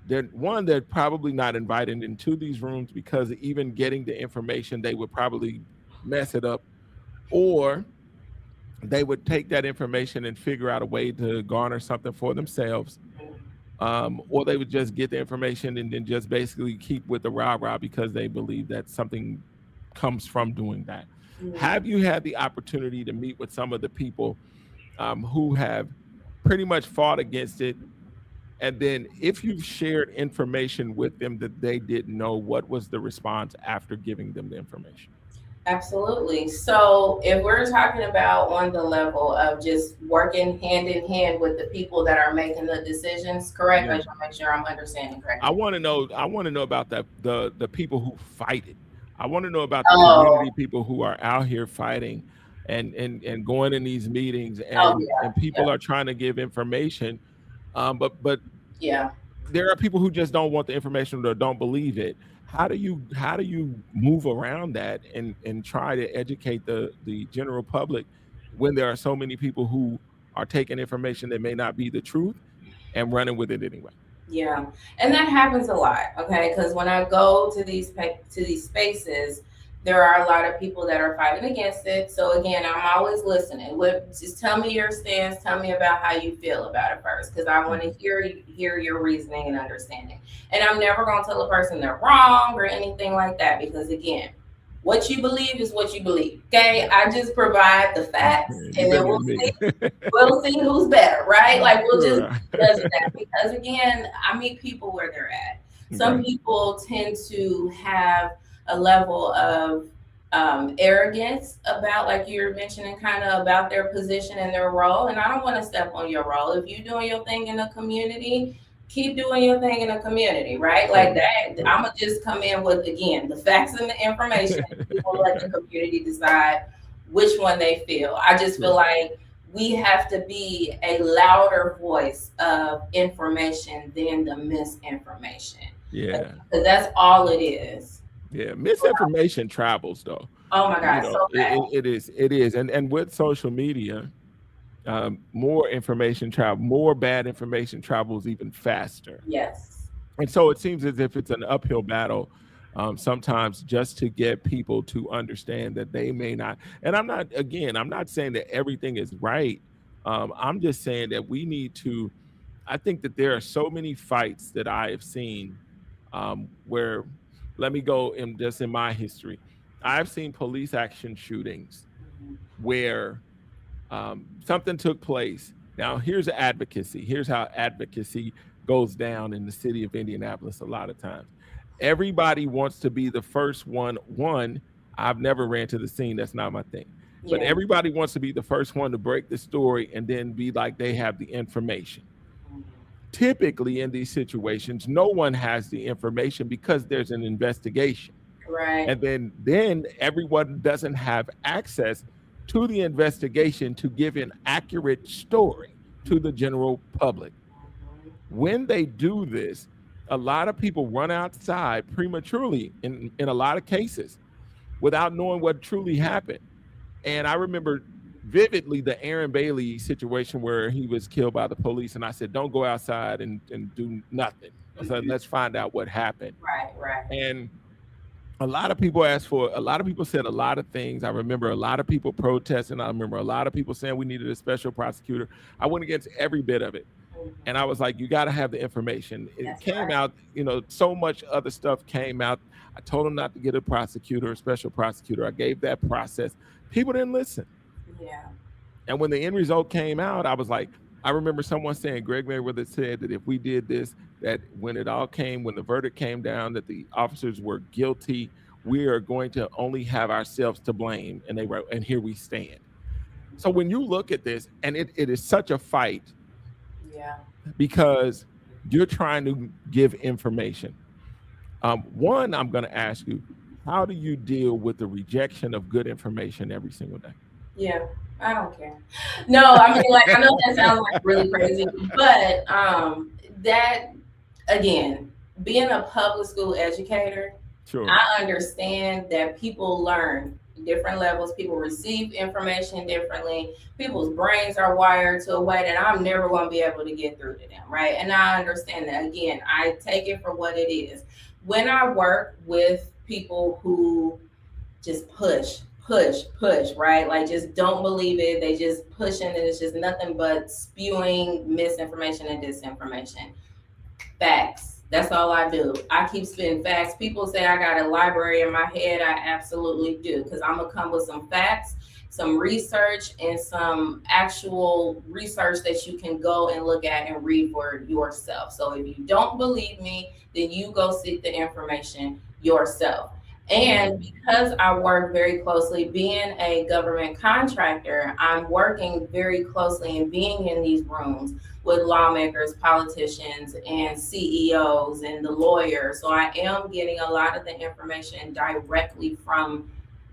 Speaker 1: they're probably not invited into these rooms because even getting the information, they would probably mess it up, or they would take that information and figure out a way to garner something for themselves, or they would just get the information and then just basically keep with the rah rah because they believe that something comes from doing that.
Speaker 2: Mm.
Speaker 1: Have you had the opportunity to meet with some of the people who have pretty much fought against it? And then, if you've shared information with them that they didn't know, what was the response after giving them the information?
Speaker 2: Absolutely. So, if we're talking about on the level of just working hand in hand with the people that are making the decisions, correct? I
Speaker 1: Yeah.
Speaker 2: just want to make sure I'm understanding
Speaker 1: I
Speaker 2: correctly.
Speaker 1: want to know. I want to know about the people who fight it. I want to know about the
Speaker 2: Oh,
Speaker 1: community people who are out here fighting and going in these meetings,
Speaker 2: oh
Speaker 1: and
Speaker 2: yeah,
Speaker 1: people are trying to give information, but
Speaker 2: yeah,
Speaker 1: there are people who just don't want the information or don't believe it. How do you move around that and try to educate the general public when there are so many people who are taking information that may not be the truth and running with it anyway?
Speaker 2: yeah, and that happens a lot. Okay, because when I go to these spaces, there are a lot of people that are fighting against it. So again, I'm always listening. Just tell me your stance. Tell me about how you feel about it first, because I want to
Speaker 1: Mhm.
Speaker 2: hear your reasoning and understanding. And I'm never going to tell a person they're wrong or anything like that, because again, what you believe is what you believe. Okay,
Speaker 1: Yeah.
Speaker 2: I just provide the facts,
Speaker 1: You're
Speaker 2: and then
Speaker 1: better than me.
Speaker 2: we'll see who's better, right? Like we'll just
Speaker 1: Sure.
Speaker 2: judge that, because again, I meet people where they're at. Some
Speaker 1: Okay.
Speaker 2: people tend to have a level of arrogance about, like you were mentioning, kind of about their position and their role. And I don't want to step on your role. If you're doing your thing in the community, keep doing your thing in the community, right? Like
Speaker 1: Sure.
Speaker 2: that.
Speaker 1: Sure.
Speaker 2: I'm gonna just come in with, again, the facts and the information. We're gonna let the community decide which one they feel. I just feel
Speaker 1: Sure.
Speaker 2: like we have to be a louder voice of information than the misinformation,
Speaker 1: Yeah.
Speaker 2: because that's all it is.
Speaker 1: Yeah. Misinformation travels though.
Speaker 2: Oh my God, so
Speaker 1: It is. And with social media, more information travel, more bad information travels even faster.
Speaker 2: yes,
Speaker 1: And so it seems as if it's an uphill battle, sometimes, just to get people to understand that they may not. And I'm not saying that everything is right. I'm just saying that we need to. I think that there are so many fights that I have seen, where, let me go in just in my history. I've seen police action shootings where something took place. Now, here's advocacy. Here's how advocacy goes down in the city of Indianapolis a lot of times. Everybody wants to be the first one. One, I've never ran to the scene. That's not my thing. But
Speaker 2: yeah,
Speaker 1: everybody wants to be the first one to break the story and then be like they have the information. Typically, in these situations, no one has the information because there's an investigation,
Speaker 2: right,
Speaker 1: and then everyone doesn't have access to the investigation to give an accurate story to the general public. When they do this, a lot of people run outside prematurely in a lot of cases without knowing what truly happened. And I remember vividly the Aaron Bailey situation where he was killed by the police. And I said, don't go outside and do nothing. I said, let's find out what happened.
Speaker 2: Right, right.
Speaker 1: And a lot of people asked for, a lot of people said a lot of things. I remember a lot of people protesting. I remember a lot of people saying we needed a special prosecutor. I went against every bit of it. And I was like, you got to have the information. It
Speaker 2: That's
Speaker 1: came
Speaker 2: right.
Speaker 1: out, so much other stuff came out. I told him not to get a prosecutor, a special prosecutor. I gave that process. People didn't listen.
Speaker 2: Yeah.
Speaker 1: And when the end result came out, I was like, I remember someone saying, Greg Mayweather said that if we did this, that when the verdict came down, that the officers were guilty, we are going to only have ourselves to blame. And they were, and here we stand. So when you look at this, and it is such a fight
Speaker 2: Yeah.
Speaker 1: because you're trying to give information. One, I'm going to ask you, how do you deal with the rejection of good information every single day?
Speaker 2: Yeah, I don't care. No, I mean, like, I know that sounds like really crazy, but that again, being a public school educator,
Speaker 1: Sure.
Speaker 2: I understand that people learn different levels, people receive information differently, people's brains are wired to a way that I'm never going to be able to get through to them, right? And I understand that. Again, I take it for what it is. When I work with people who just push, right? Like just don't believe it. They just pushing and it's just nothing but spewing misinformation and disinformation. Facts. That's all I do. I keep spitting facts. People say I got a library in my head. I absolutely do because I'm gonna come with some facts, some research, and some actual research that you can go and look at and read for yourself. So if you don't believe me, then you go seek the information yourself. And because I work very closely, being a government contractor, I'm working very closely and being in these rooms with lawmakers, politicians, and CEOs and the lawyers. So I am getting a lot of the information directly from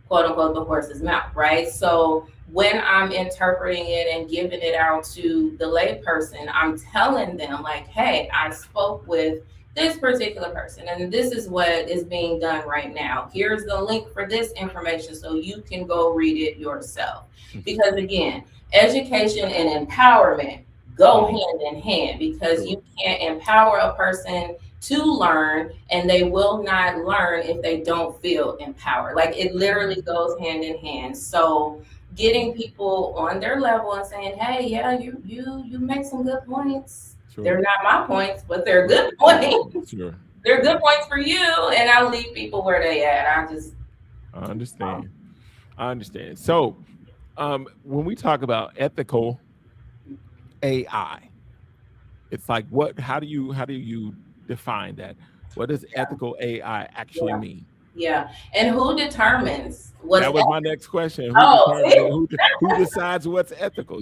Speaker 2: quote unquote the horse's mouth, right? So when I'm interpreting it and giving it out to the layperson, I'm telling them, like, hey, I spoke with this particular person and this is what is being done right now. Here's the link for this information so you can go read it yourself. Because again, education and empowerment go hand in hand because you can't empower a person to learn and they will not learn if they don't feel empowered. Like it literally goes hand in hand. So getting people on their level and saying, hey, yeah, you make some good points. Sure. They're not my points, but they're good points.
Speaker 1: Sure.
Speaker 2: They're good points for you. And I leave people where they at.
Speaker 1: I understand. I understand. So when we talk about ethical AI, it's like how do you define that? What does ethical AI actually mean?
Speaker 2: Yeah. And who determines what's
Speaker 1: that was ethical? My next question. Who decides what's ethical?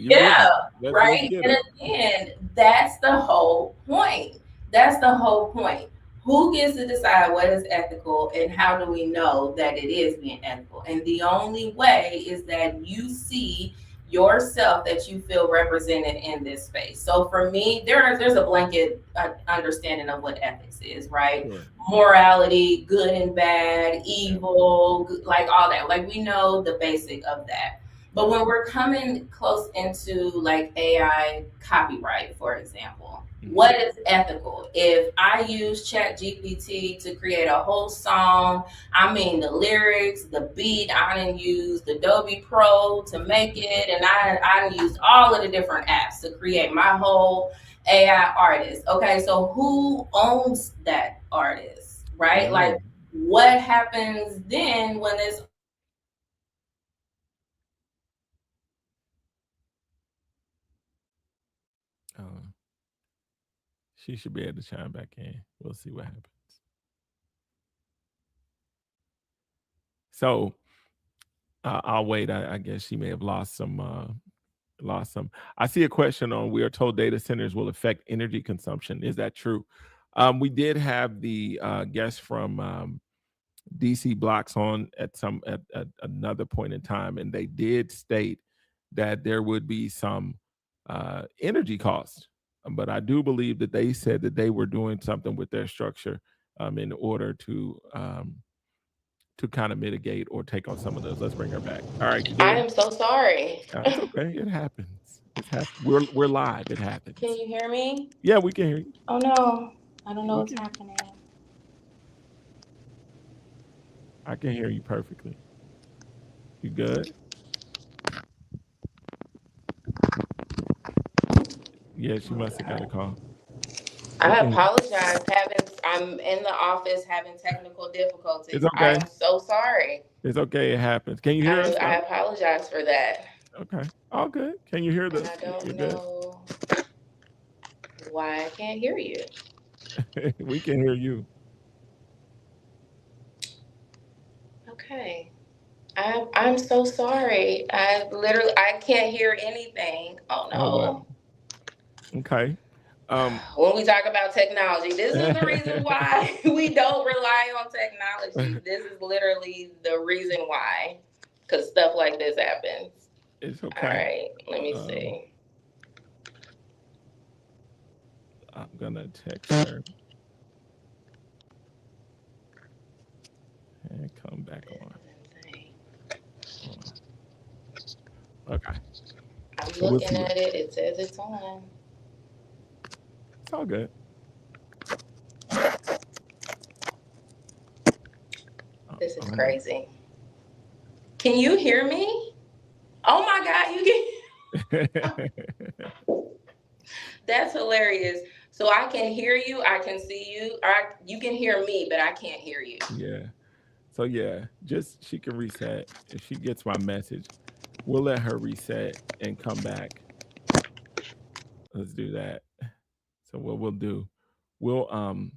Speaker 2: Right. And again, that's the whole point. That's the whole point. Who gets to decide what is ethical and how do we know that it is being ethical? And the only way is that you see yourself, that you feel represented in this space. So for me, there's a blanket understanding of what ethics is, right? Sure. Morality, good and bad, evil, like all that. Like we know the basic of that. But when we're coming close into like AI copyright, for example, what is ethical? If I use ChatGPT to create a whole song, I mean the lyrics, the beat, I didn't use the Adobe Pro to make it, and I used all of the different apps to create my whole AI artist. Okay, so who owns that artist, right? Mm-hmm. Like what happens then when this
Speaker 1: she should be able to chime back in. We'll see what happens. So I'll wait. I guess she may have lost some. I see a question on, we are told data centers will affect energy consumption. Is that true? We did have the guest from DC blocks on at another point in time, and they did state that there would be some energy costs. But I do believe that they said that they were doing something with their structure in order to kind of mitigate or take on some of those. Let's bring her back. All right, you
Speaker 2: I
Speaker 1: there?
Speaker 2: am so sorry.
Speaker 1: It's okay. It happens. It's happened. We're live. It happens.
Speaker 2: Can you hear me?
Speaker 1: Yeah, we can hear you.
Speaker 2: Oh no, I don't know
Speaker 1: We
Speaker 2: what's
Speaker 1: can.
Speaker 2: happening.
Speaker 1: I can hear you perfectly. You good? Yeah, she must have got a call. We
Speaker 2: I
Speaker 1: can.
Speaker 2: apologize. I'm in the office having technical difficulties.
Speaker 1: It's
Speaker 2: I
Speaker 1: okay.
Speaker 2: am so sorry.
Speaker 1: It's okay. It happens. Can you hear us
Speaker 2: I
Speaker 1: though?
Speaker 2: apologize for that.
Speaker 1: Okay. All good. Can you hear
Speaker 2: And
Speaker 1: this?
Speaker 2: I don't
Speaker 1: You're good.
Speaker 2: know why I can't hear you.
Speaker 1: We can hear you.
Speaker 2: Okay. I'm so sorry. I can't hear anything. Oh
Speaker 1: Oh wow.
Speaker 2: no.
Speaker 1: Okay.
Speaker 2: When we talk about technology, this is the reason why we don't rely on technology. This is literally the reason why, because stuff like this happens.
Speaker 1: It's
Speaker 2: All
Speaker 1: okay.
Speaker 2: right, let me see.
Speaker 1: I'm gonna text her and come back on. Okay.
Speaker 2: I'm
Speaker 1: So we'll see
Speaker 2: looking
Speaker 1: what.
Speaker 2: at it. It says it's on.
Speaker 1: It's all good.
Speaker 2: This is
Speaker 1: I'm gonna.
Speaker 2: crazy. Can you hear me? Oh my God, you can. That's hilarious. So I can hear you, I can see you, or you can hear me, but I can't hear you.
Speaker 1: Yeah. So yeah, just she can reset. If she gets my message, we'll let her reset and come back. Let's do that. So what we'll do, we'll um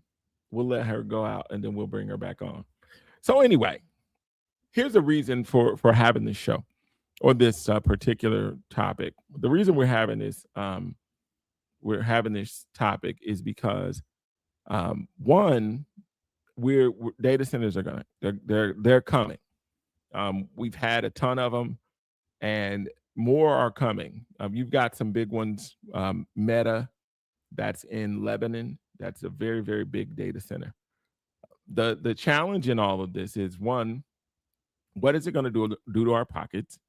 Speaker 1: we'll let her go out and then we'll bring her back on. So anyway, here's the reason for having this show or this particular topic. The reason we're having this topic is because one, data centers are going they're coming. We've had a ton of them, and more are coming. You've got some big ones. Meta, that's in Lebanon. That's a very very big data center. The challenge in all of this is one, what is it going to do to our pockets?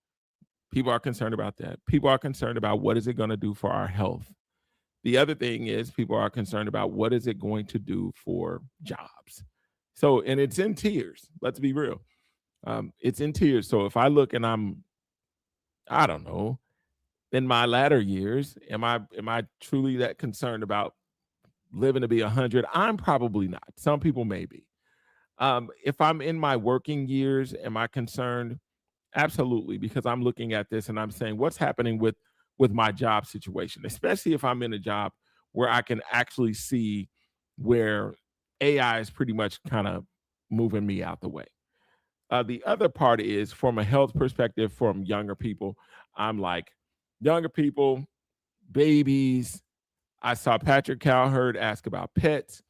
Speaker 1: People are concerned about that. People are concerned about what is it going to do for our health. The other thing is people are concerned about what is it going to do for jobs. So, and it's in tiers. Let's be real. It's in tiers. So if I look and I don't know, in my latter years, am I truly that concerned about living to be 100? I'm probably not. Some people may be. If I'm in my working years, am I concerned? Absolutely, because I'm looking at this and I'm saying, what's happening with my job situation, especially if I'm in a job where I can actually see where AI is pretty much kind of moving me out the way. The other part is from a health perspective, from younger people. I'm like, younger people, babies. I saw Patrick Cowherd ask about pets.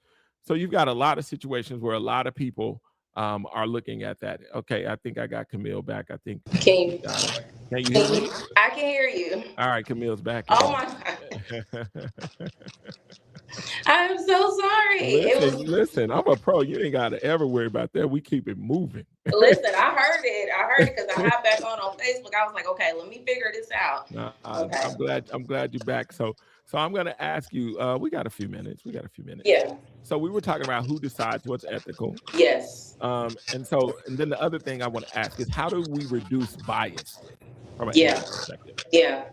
Speaker 1: So you've got a lot of situations where a lot of people are looking at that. Okay, I think I got Camille back. I think
Speaker 2: Can
Speaker 1: we
Speaker 2: you?
Speaker 1: got her. Can you hear me?
Speaker 2: I can hear you.
Speaker 1: All right, Camille's back
Speaker 2: Oh
Speaker 1: again.
Speaker 2: my God. I'm so sorry.
Speaker 1: Listen, I'm a pro. You ain't got to ever worry about that. We keep it moving.
Speaker 2: Listen, I heard it because I hopped back on Facebook. I was like, okay, let me figure this out.
Speaker 1: Nah,
Speaker 2: Okay.
Speaker 1: I'm glad you're back. So I'm gonna ask you. We got a few minutes.
Speaker 2: Yeah.
Speaker 1: So we were talking about who decides what's ethical.
Speaker 2: Yes.
Speaker 1: And then the other thing I want to ask is how do we reduce bias from an
Speaker 2: Yeah.
Speaker 1: AI perspective?
Speaker 2: Yeah.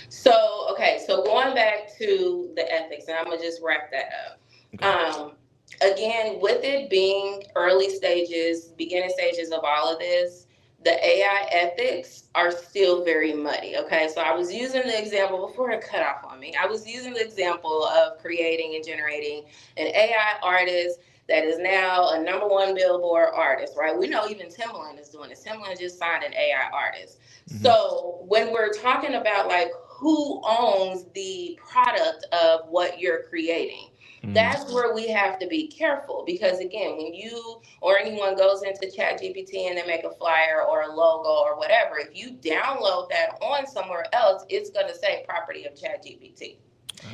Speaker 2: So, okay. So going back to the ethics, and I'm going to just wrap that up.
Speaker 1: Okay.
Speaker 2: Again, with it being early stages, beginning stages of all of this, the AI ethics are still very muddy. Okay. So I was using the example before it cut off on me. I was using the example of creating and generating an AI artist that is now a #1 Billboard artist, right? We know even Timbaland is doing it. Timbaland just signed an AI artist. Mm-hmm. So when we're talking about like who owns the product of what you're creating, That's where we have to be careful, because again, when you or anyone goes into ChatGPT and they make a flyer or a logo or whatever, if you download that on somewhere else, it's going to say property of ChatGPT.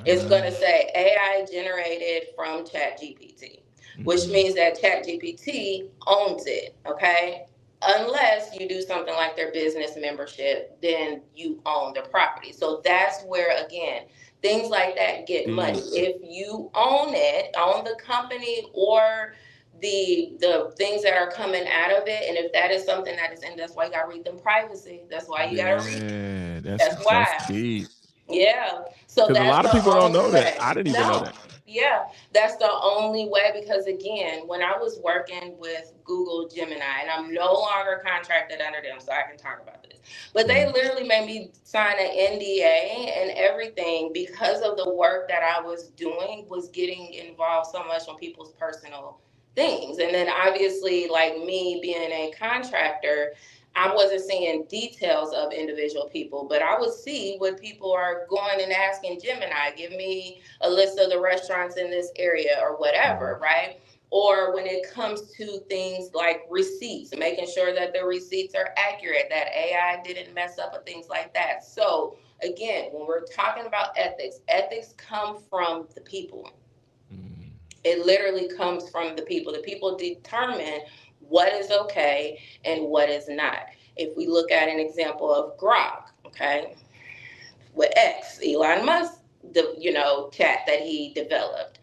Speaker 2: It's going to say AI generated from ChatGPT, which means that ChatGPT owns it, okay? Unless you do something like their business membership, then you own the property. So that's where, again, things like that get muddy. If you own it, own the company or the things that are coming out of it, and if that is something that is in, that's why you gotta read them privacy. That's why you gotta read. That's why.
Speaker 1: Deep.
Speaker 2: Yeah. So
Speaker 1: Because a
Speaker 2: that's
Speaker 1: lot of
Speaker 2: the
Speaker 1: people don't
Speaker 2: only
Speaker 1: know that.
Speaker 2: way.
Speaker 1: I didn't even know
Speaker 2: No.
Speaker 1: that.
Speaker 2: Yeah, that's the only way, because again, when I was working with Google Gemini, and I'm no longer contracted under them, so I can talk about this, but they literally made me sign an NDA and everything because of the work that I was doing was getting involved so much on people's personal things. And then obviously, like me being a contractor, I wasn't seeing details of individual people, but I would see what people are going and asking Gemini, give me a list of the restaurants in this area or whatever, right? Or when it comes to things like receipts, making sure that the receipts are accurate, that AI didn't mess up and things like that. So again, when we're talking about ethics, ethics come from the people. It literally comes from the people. The people determine what is okay and what is not. If we look at an example of Grok, okay, with X, Elon Musk, chat that he developed.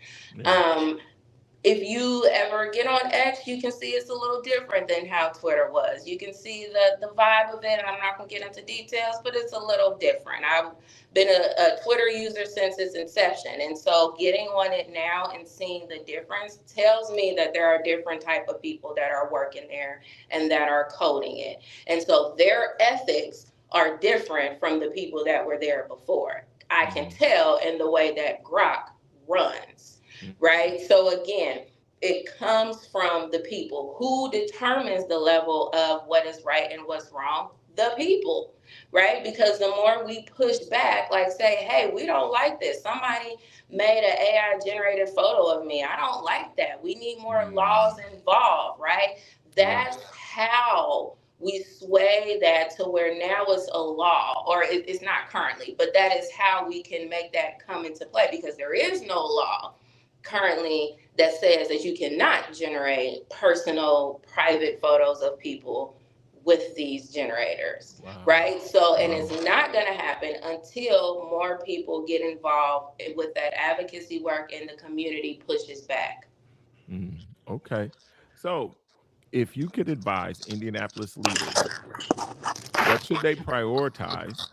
Speaker 2: If you ever get on X, you can see it's a little different than how Twitter was. You can see the vibe of it, and I'm not going to get into details, but it's a little different. I've been a Twitter user since its inception, and so getting on it now and seeing the difference tells me that there are different type of people that are working there and that are coding it. And so their ethics are different from the people that were there before. I can tell in the way that Grok runs. Right? So again, it comes from the people. Who determines the level of what is right and what's wrong? The people, right? Because the more we push back, like say, hey, we don't like this. Somebody made an AI generated photo of me. I don't like that. We need more laws involved, right? That's how we sway that to where now it's a law, or it's not currently, but that is how we can make that come into play, because there is no law currently that says that you cannot generate personal private photos of people with these generators. Right? So, and it's not going to happen until more people get involved with that advocacy work and the community pushes back.
Speaker 1: Okay. So, if you could advise Indianapolis leaders, what should they prioritize?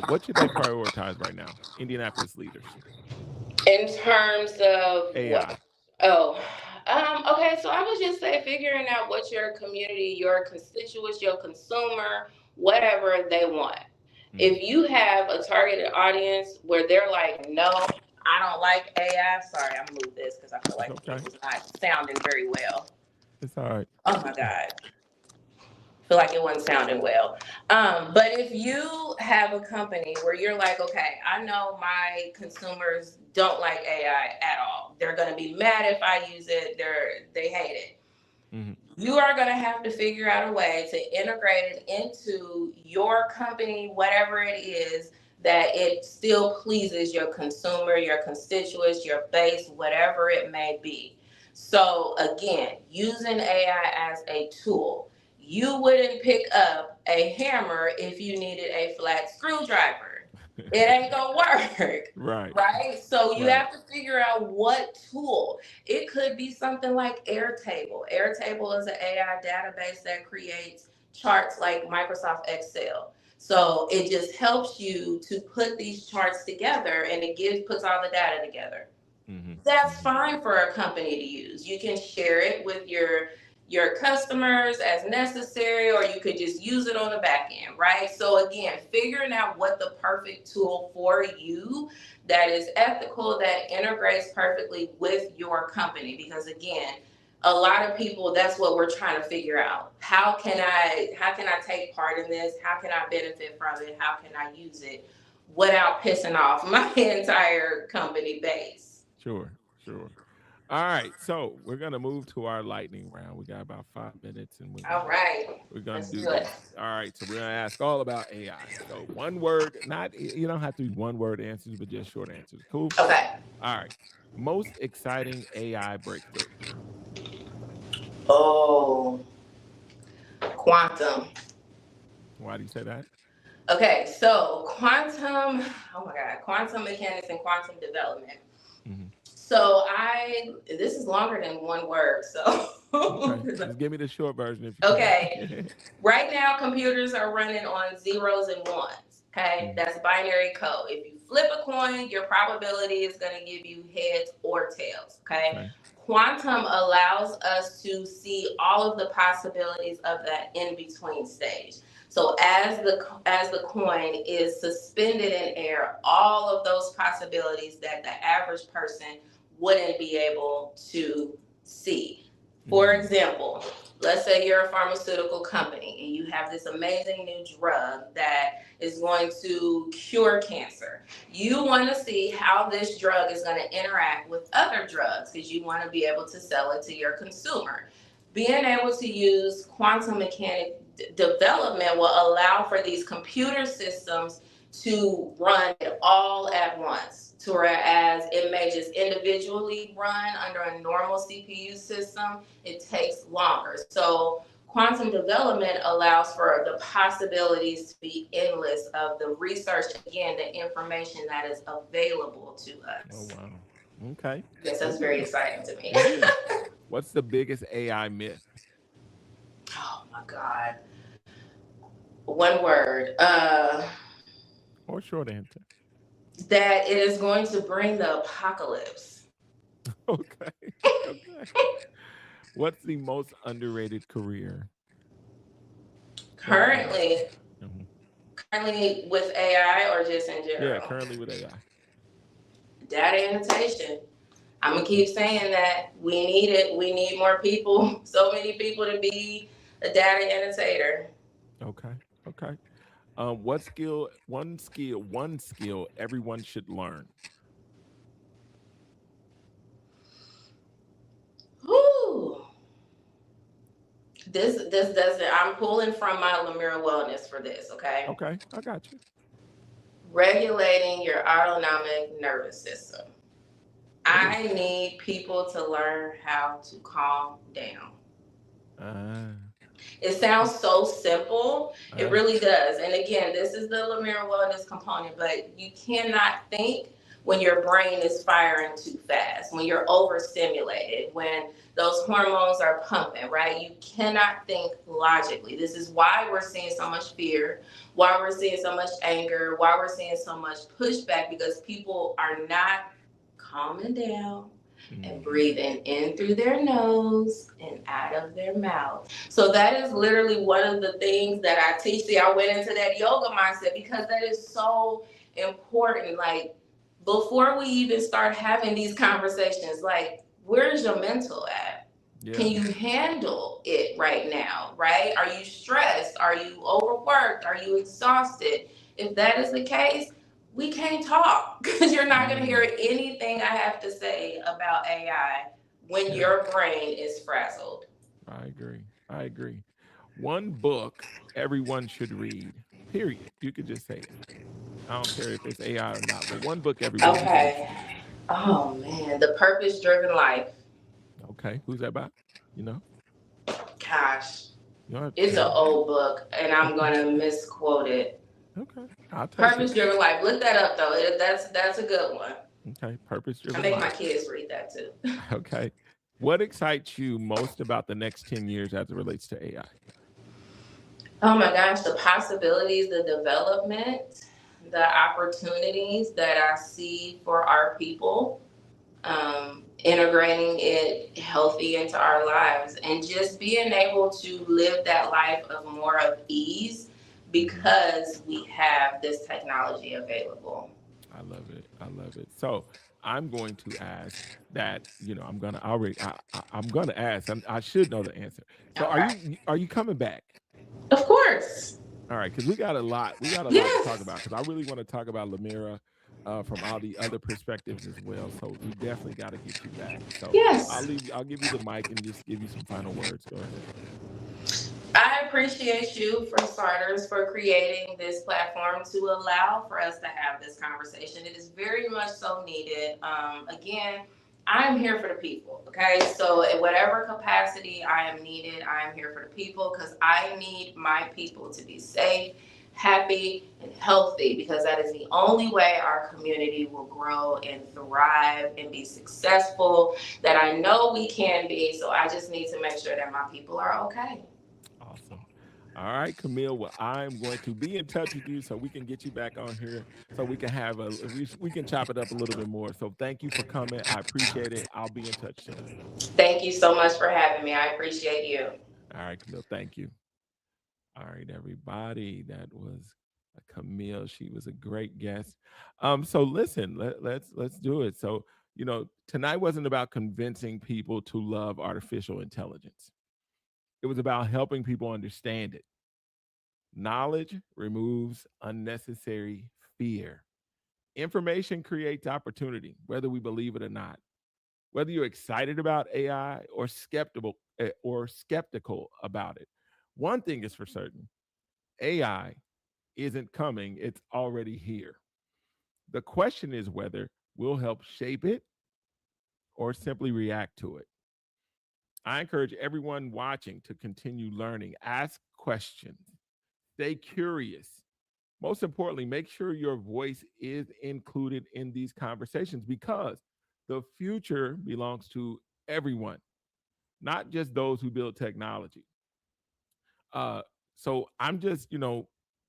Speaker 1: What should they prioritize right now? Indianapolis leaders.
Speaker 2: In terms of
Speaker 1: AI.
Speaker 2: what? Oh, okay. So I would just say figuring out what your community, your constituents, your consumer, whatever they want. If you have a targeted audience where they're like, no, I don't like AI. Sorry, I'm gonna move this because I feel like this is not sounding very well.
Speaker 1: It's all right.
Speaker 2: Oh my God. Feel like it wasn't sounding well. But if you have a company where you're like, okay, I know my consumers don't like AI at all. They're going to be mad if I use it. They hate it. You are going to have to figure out a way to integrate it into your company, whatever it is, that it still pleases your consumer, your constituents, your base, whatever it may be. So again, using AI as a tool. You wouldn't pick up a hammer if you needed a flat screwdriver. It ain't gonna work. Right? So you have to figure out what tool. It could be something like Airtable. Airtable is an AI database that creates charts like Microsoft Excel. So it just helps you to put these charts together, and it puts all the data together. That's fine for a company to use. You can share it with your customers as necessary, or you could just use it on the back end, right? So again, figuring out what the perfect tool for you that is ethical, that integrates perfectly with your company. Because again, a lot of people, that's what we're trying to figure out. How can I take part in this? How can I benefit from it? How can I use it without pissing off my entire company base.
Speaker 1: Sure. All right, so we're gonna move to our lightning round. We got about 5 minutes, and
Speaker 2: All right,
Speaker 1: we're gonna
Speaker 2: let's
Speaker 1: do
Speaker 2: do it.
Speaker 1: this. All right, so we're gonna ask all about AI. So one word, not you don't have to be one word answers, but just short answers. Cool.
Speaker 2: Okay.
Speaker 1: All right. Most exciting AI breakthrough.
Speaker 2: Oh, quantum.
Speaker 1: Why do you say that?
Speaker 2: Okay, so quantum, oh my God, quantum mechanics and quantum development.
Speaker 1: Mm-hmm.
Speaker 2: So this is longer than one word. So,
Speaker 1: Okay. Just give me the short version if you
Speaker 2: okay.
Speaker 1: can.
Speaker 2: Right now, computers are running on zeros and ones. Okay, that's binary code. If you flip a coin, your probability is going to give you heads or tails. Okay, quantum allows us to see all of the possibilities of that in between stage. So as the coin is suspended in air, all of those possibilities that the average person wouldn't be able to see. For example, let's say you're a pharmaceutical company and you have this amazing new drug that is going to cure cancer. You want to see how this drug is going to interact with other drugs because you want to be able to sell it to your consumer. Being able to use quantum mechanic development will allow for these computer systems to run it all at once. Whereas it may just individually run under a normal CPU system, it takes longer. So quantum development allows for the possibilities to be endless of the research, again, the information that is available to us.
Speaker 1: Oh, wow. Okay.
Speaker 2: Yes, that's very exciting to me.
Speaker 1: What's the biggest AI myth?
Speaker 2: Oh my God. One word.
Speaker 1: Or short answer.
Speaker 2: That it is going to bring the apocalypse.
Speaker 1: Okay. What's the most underrated career?
Speaker 2: Currently,
Speaker 1: Mm-hmm.
Speaker 2: currently with AI or just in general?
Speaker 1: Yeah, currently with AI.
Speaker 2: Data annotation. I'm gonna keep saying that we need it. We need more people, so many people to be a data annotator.
Speaker 1: Okay. One skill everyone should learn.
Speaker 2: Whoo. This doesn't. I'm pulling from my Lamira Wellness for this. Okay.
Speaker 1: Okay, I got you.
Speaker 2: Regulating your autonomic nervous system. I need people to learn how to calm down. It sounds so simple. It really does. And again, this is the Lamira Wellness component, but you cannot think when your brain is firing too fast, when you're overstimulated, when those hormones are pumping, right? You cannot think logically. This is why we're seeing so much fear, why we're seeing so much anger, why we're seeing so much pushback, because people are not calming down and breathing in through their nose and out of their mouth. So that is literally one of the things that I teach. See, I went into that yoga mindset because that is so important. Like, before we even start having these conversations, like, where's your mental at? Yeah. Can you handle it right now, right? Are you stressed? Are you overworked? Are you exhausted? If that is the case, we can't talk because you're not going to hear anything I have to say about AI when your brain is frazzled.
Speaker 1: I agree. One book everyone should read. Period. You could just say it. I don't care if it's AI or not, but one book everyone.
Speaker 2: Okay. Oh man, The Purpose Driven Life.
Speaker 1: Okay, who's that by? You know?
Speaker 2: Gosh, it's an old book, and I'm gonna misquote it.
Speaker 1: Okay, I'll take
Speaker 2: Purpose Driven Life. Look that up though. That's a good one.
Speaker 1: Okay, Purpose Driven
Speaker 2: Life. I
Speaker 1: make
Speaker 2: my kids read that too.
Speaker 1: Okay, what excites you most about the next 10 years as it relates to AI?
Speaker 2: Oh my gosh, the possibilities, the development, the opportunities that I see for our people, integrating it healthy into our lives, and just being able to live that life of more of ease because we have this technology available.
Speaker 1: I love it. So I'm going to ask that. I'm gonna ask. I should know the answer. So are you coming back?
Speaker 2: Of course.
Speaker 1: All right, because we got a lot to talk
Speaker 2: Yes.
Speaker 1: about. Because I really want to talk about Lamira from all the other perspectives as well. So we definitely got to get you back. So
Speaker 2: Yes.
Speaker 1: I'll give you the mic and just give you some final words. Go ahead.
Speaker 2: I appreciate you, for starters, for creating this platform to allow for us to have this conversation. It is very much so needed. Again, I'm here for the people, okay? So, in whatever capacity I am needed, I am here for the people because I need my people to be safe, happy, and healthy because that is the only way our community will grow and thrive and be successful that I know we can be. So, I just need to make sure that my people are okay.
Speaker 1: Awesome. All right, Camille. Well, I'm going to be in touch with you so we can get you back on here so we can have we can chop it up a little bit more. So thank you for coming. I appreciate it. I'll be in touch soon.
Speaker 2: Thank you so much for having me. I appreciate you.
Speaker 1: All right, Camille. Thank you. All right, everybody. That was Camille. She was a great guest. So listen, let's do it. So tonight wasn't about convincing people to love artificial intelligence. It was about helping people understand it. Knowledge removes unnecessary fear. Information creates opportunity, whether we believe it or not. Whether you're excited about AI or skeptical about it. One thing is for certain, AI isn't coming, it's already here. The question is whether we'll help shape it or simply react to it. I encourage everyone watching to continue learning, ask questions, stay curious. Most importantly, make sure your voice is included in these conversations because the future belongs to everyone, not just those who build technology. Uh, so I'm just,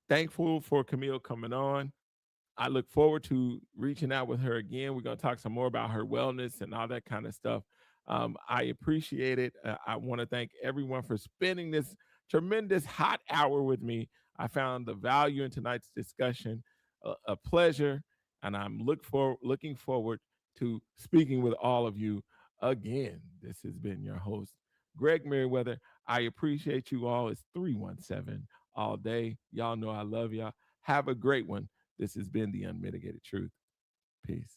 Speaker 1: thankful for Camille coming on. I look forward to reaching out with her again. We're going to talk some more about her wellness and all that kind of stuff. I appreciate it. I want to thank everyone for spending this tremendous hot hour with me. I found the value in tonight's discussion a pleasure, and looking forward to speaking with all of you again. This has been your host, Greg Merriweather. I appreciate you all. It's 317 all day. Y'all know I love y'all. Have a great one. This has been the Unmitigated Truth. Peace.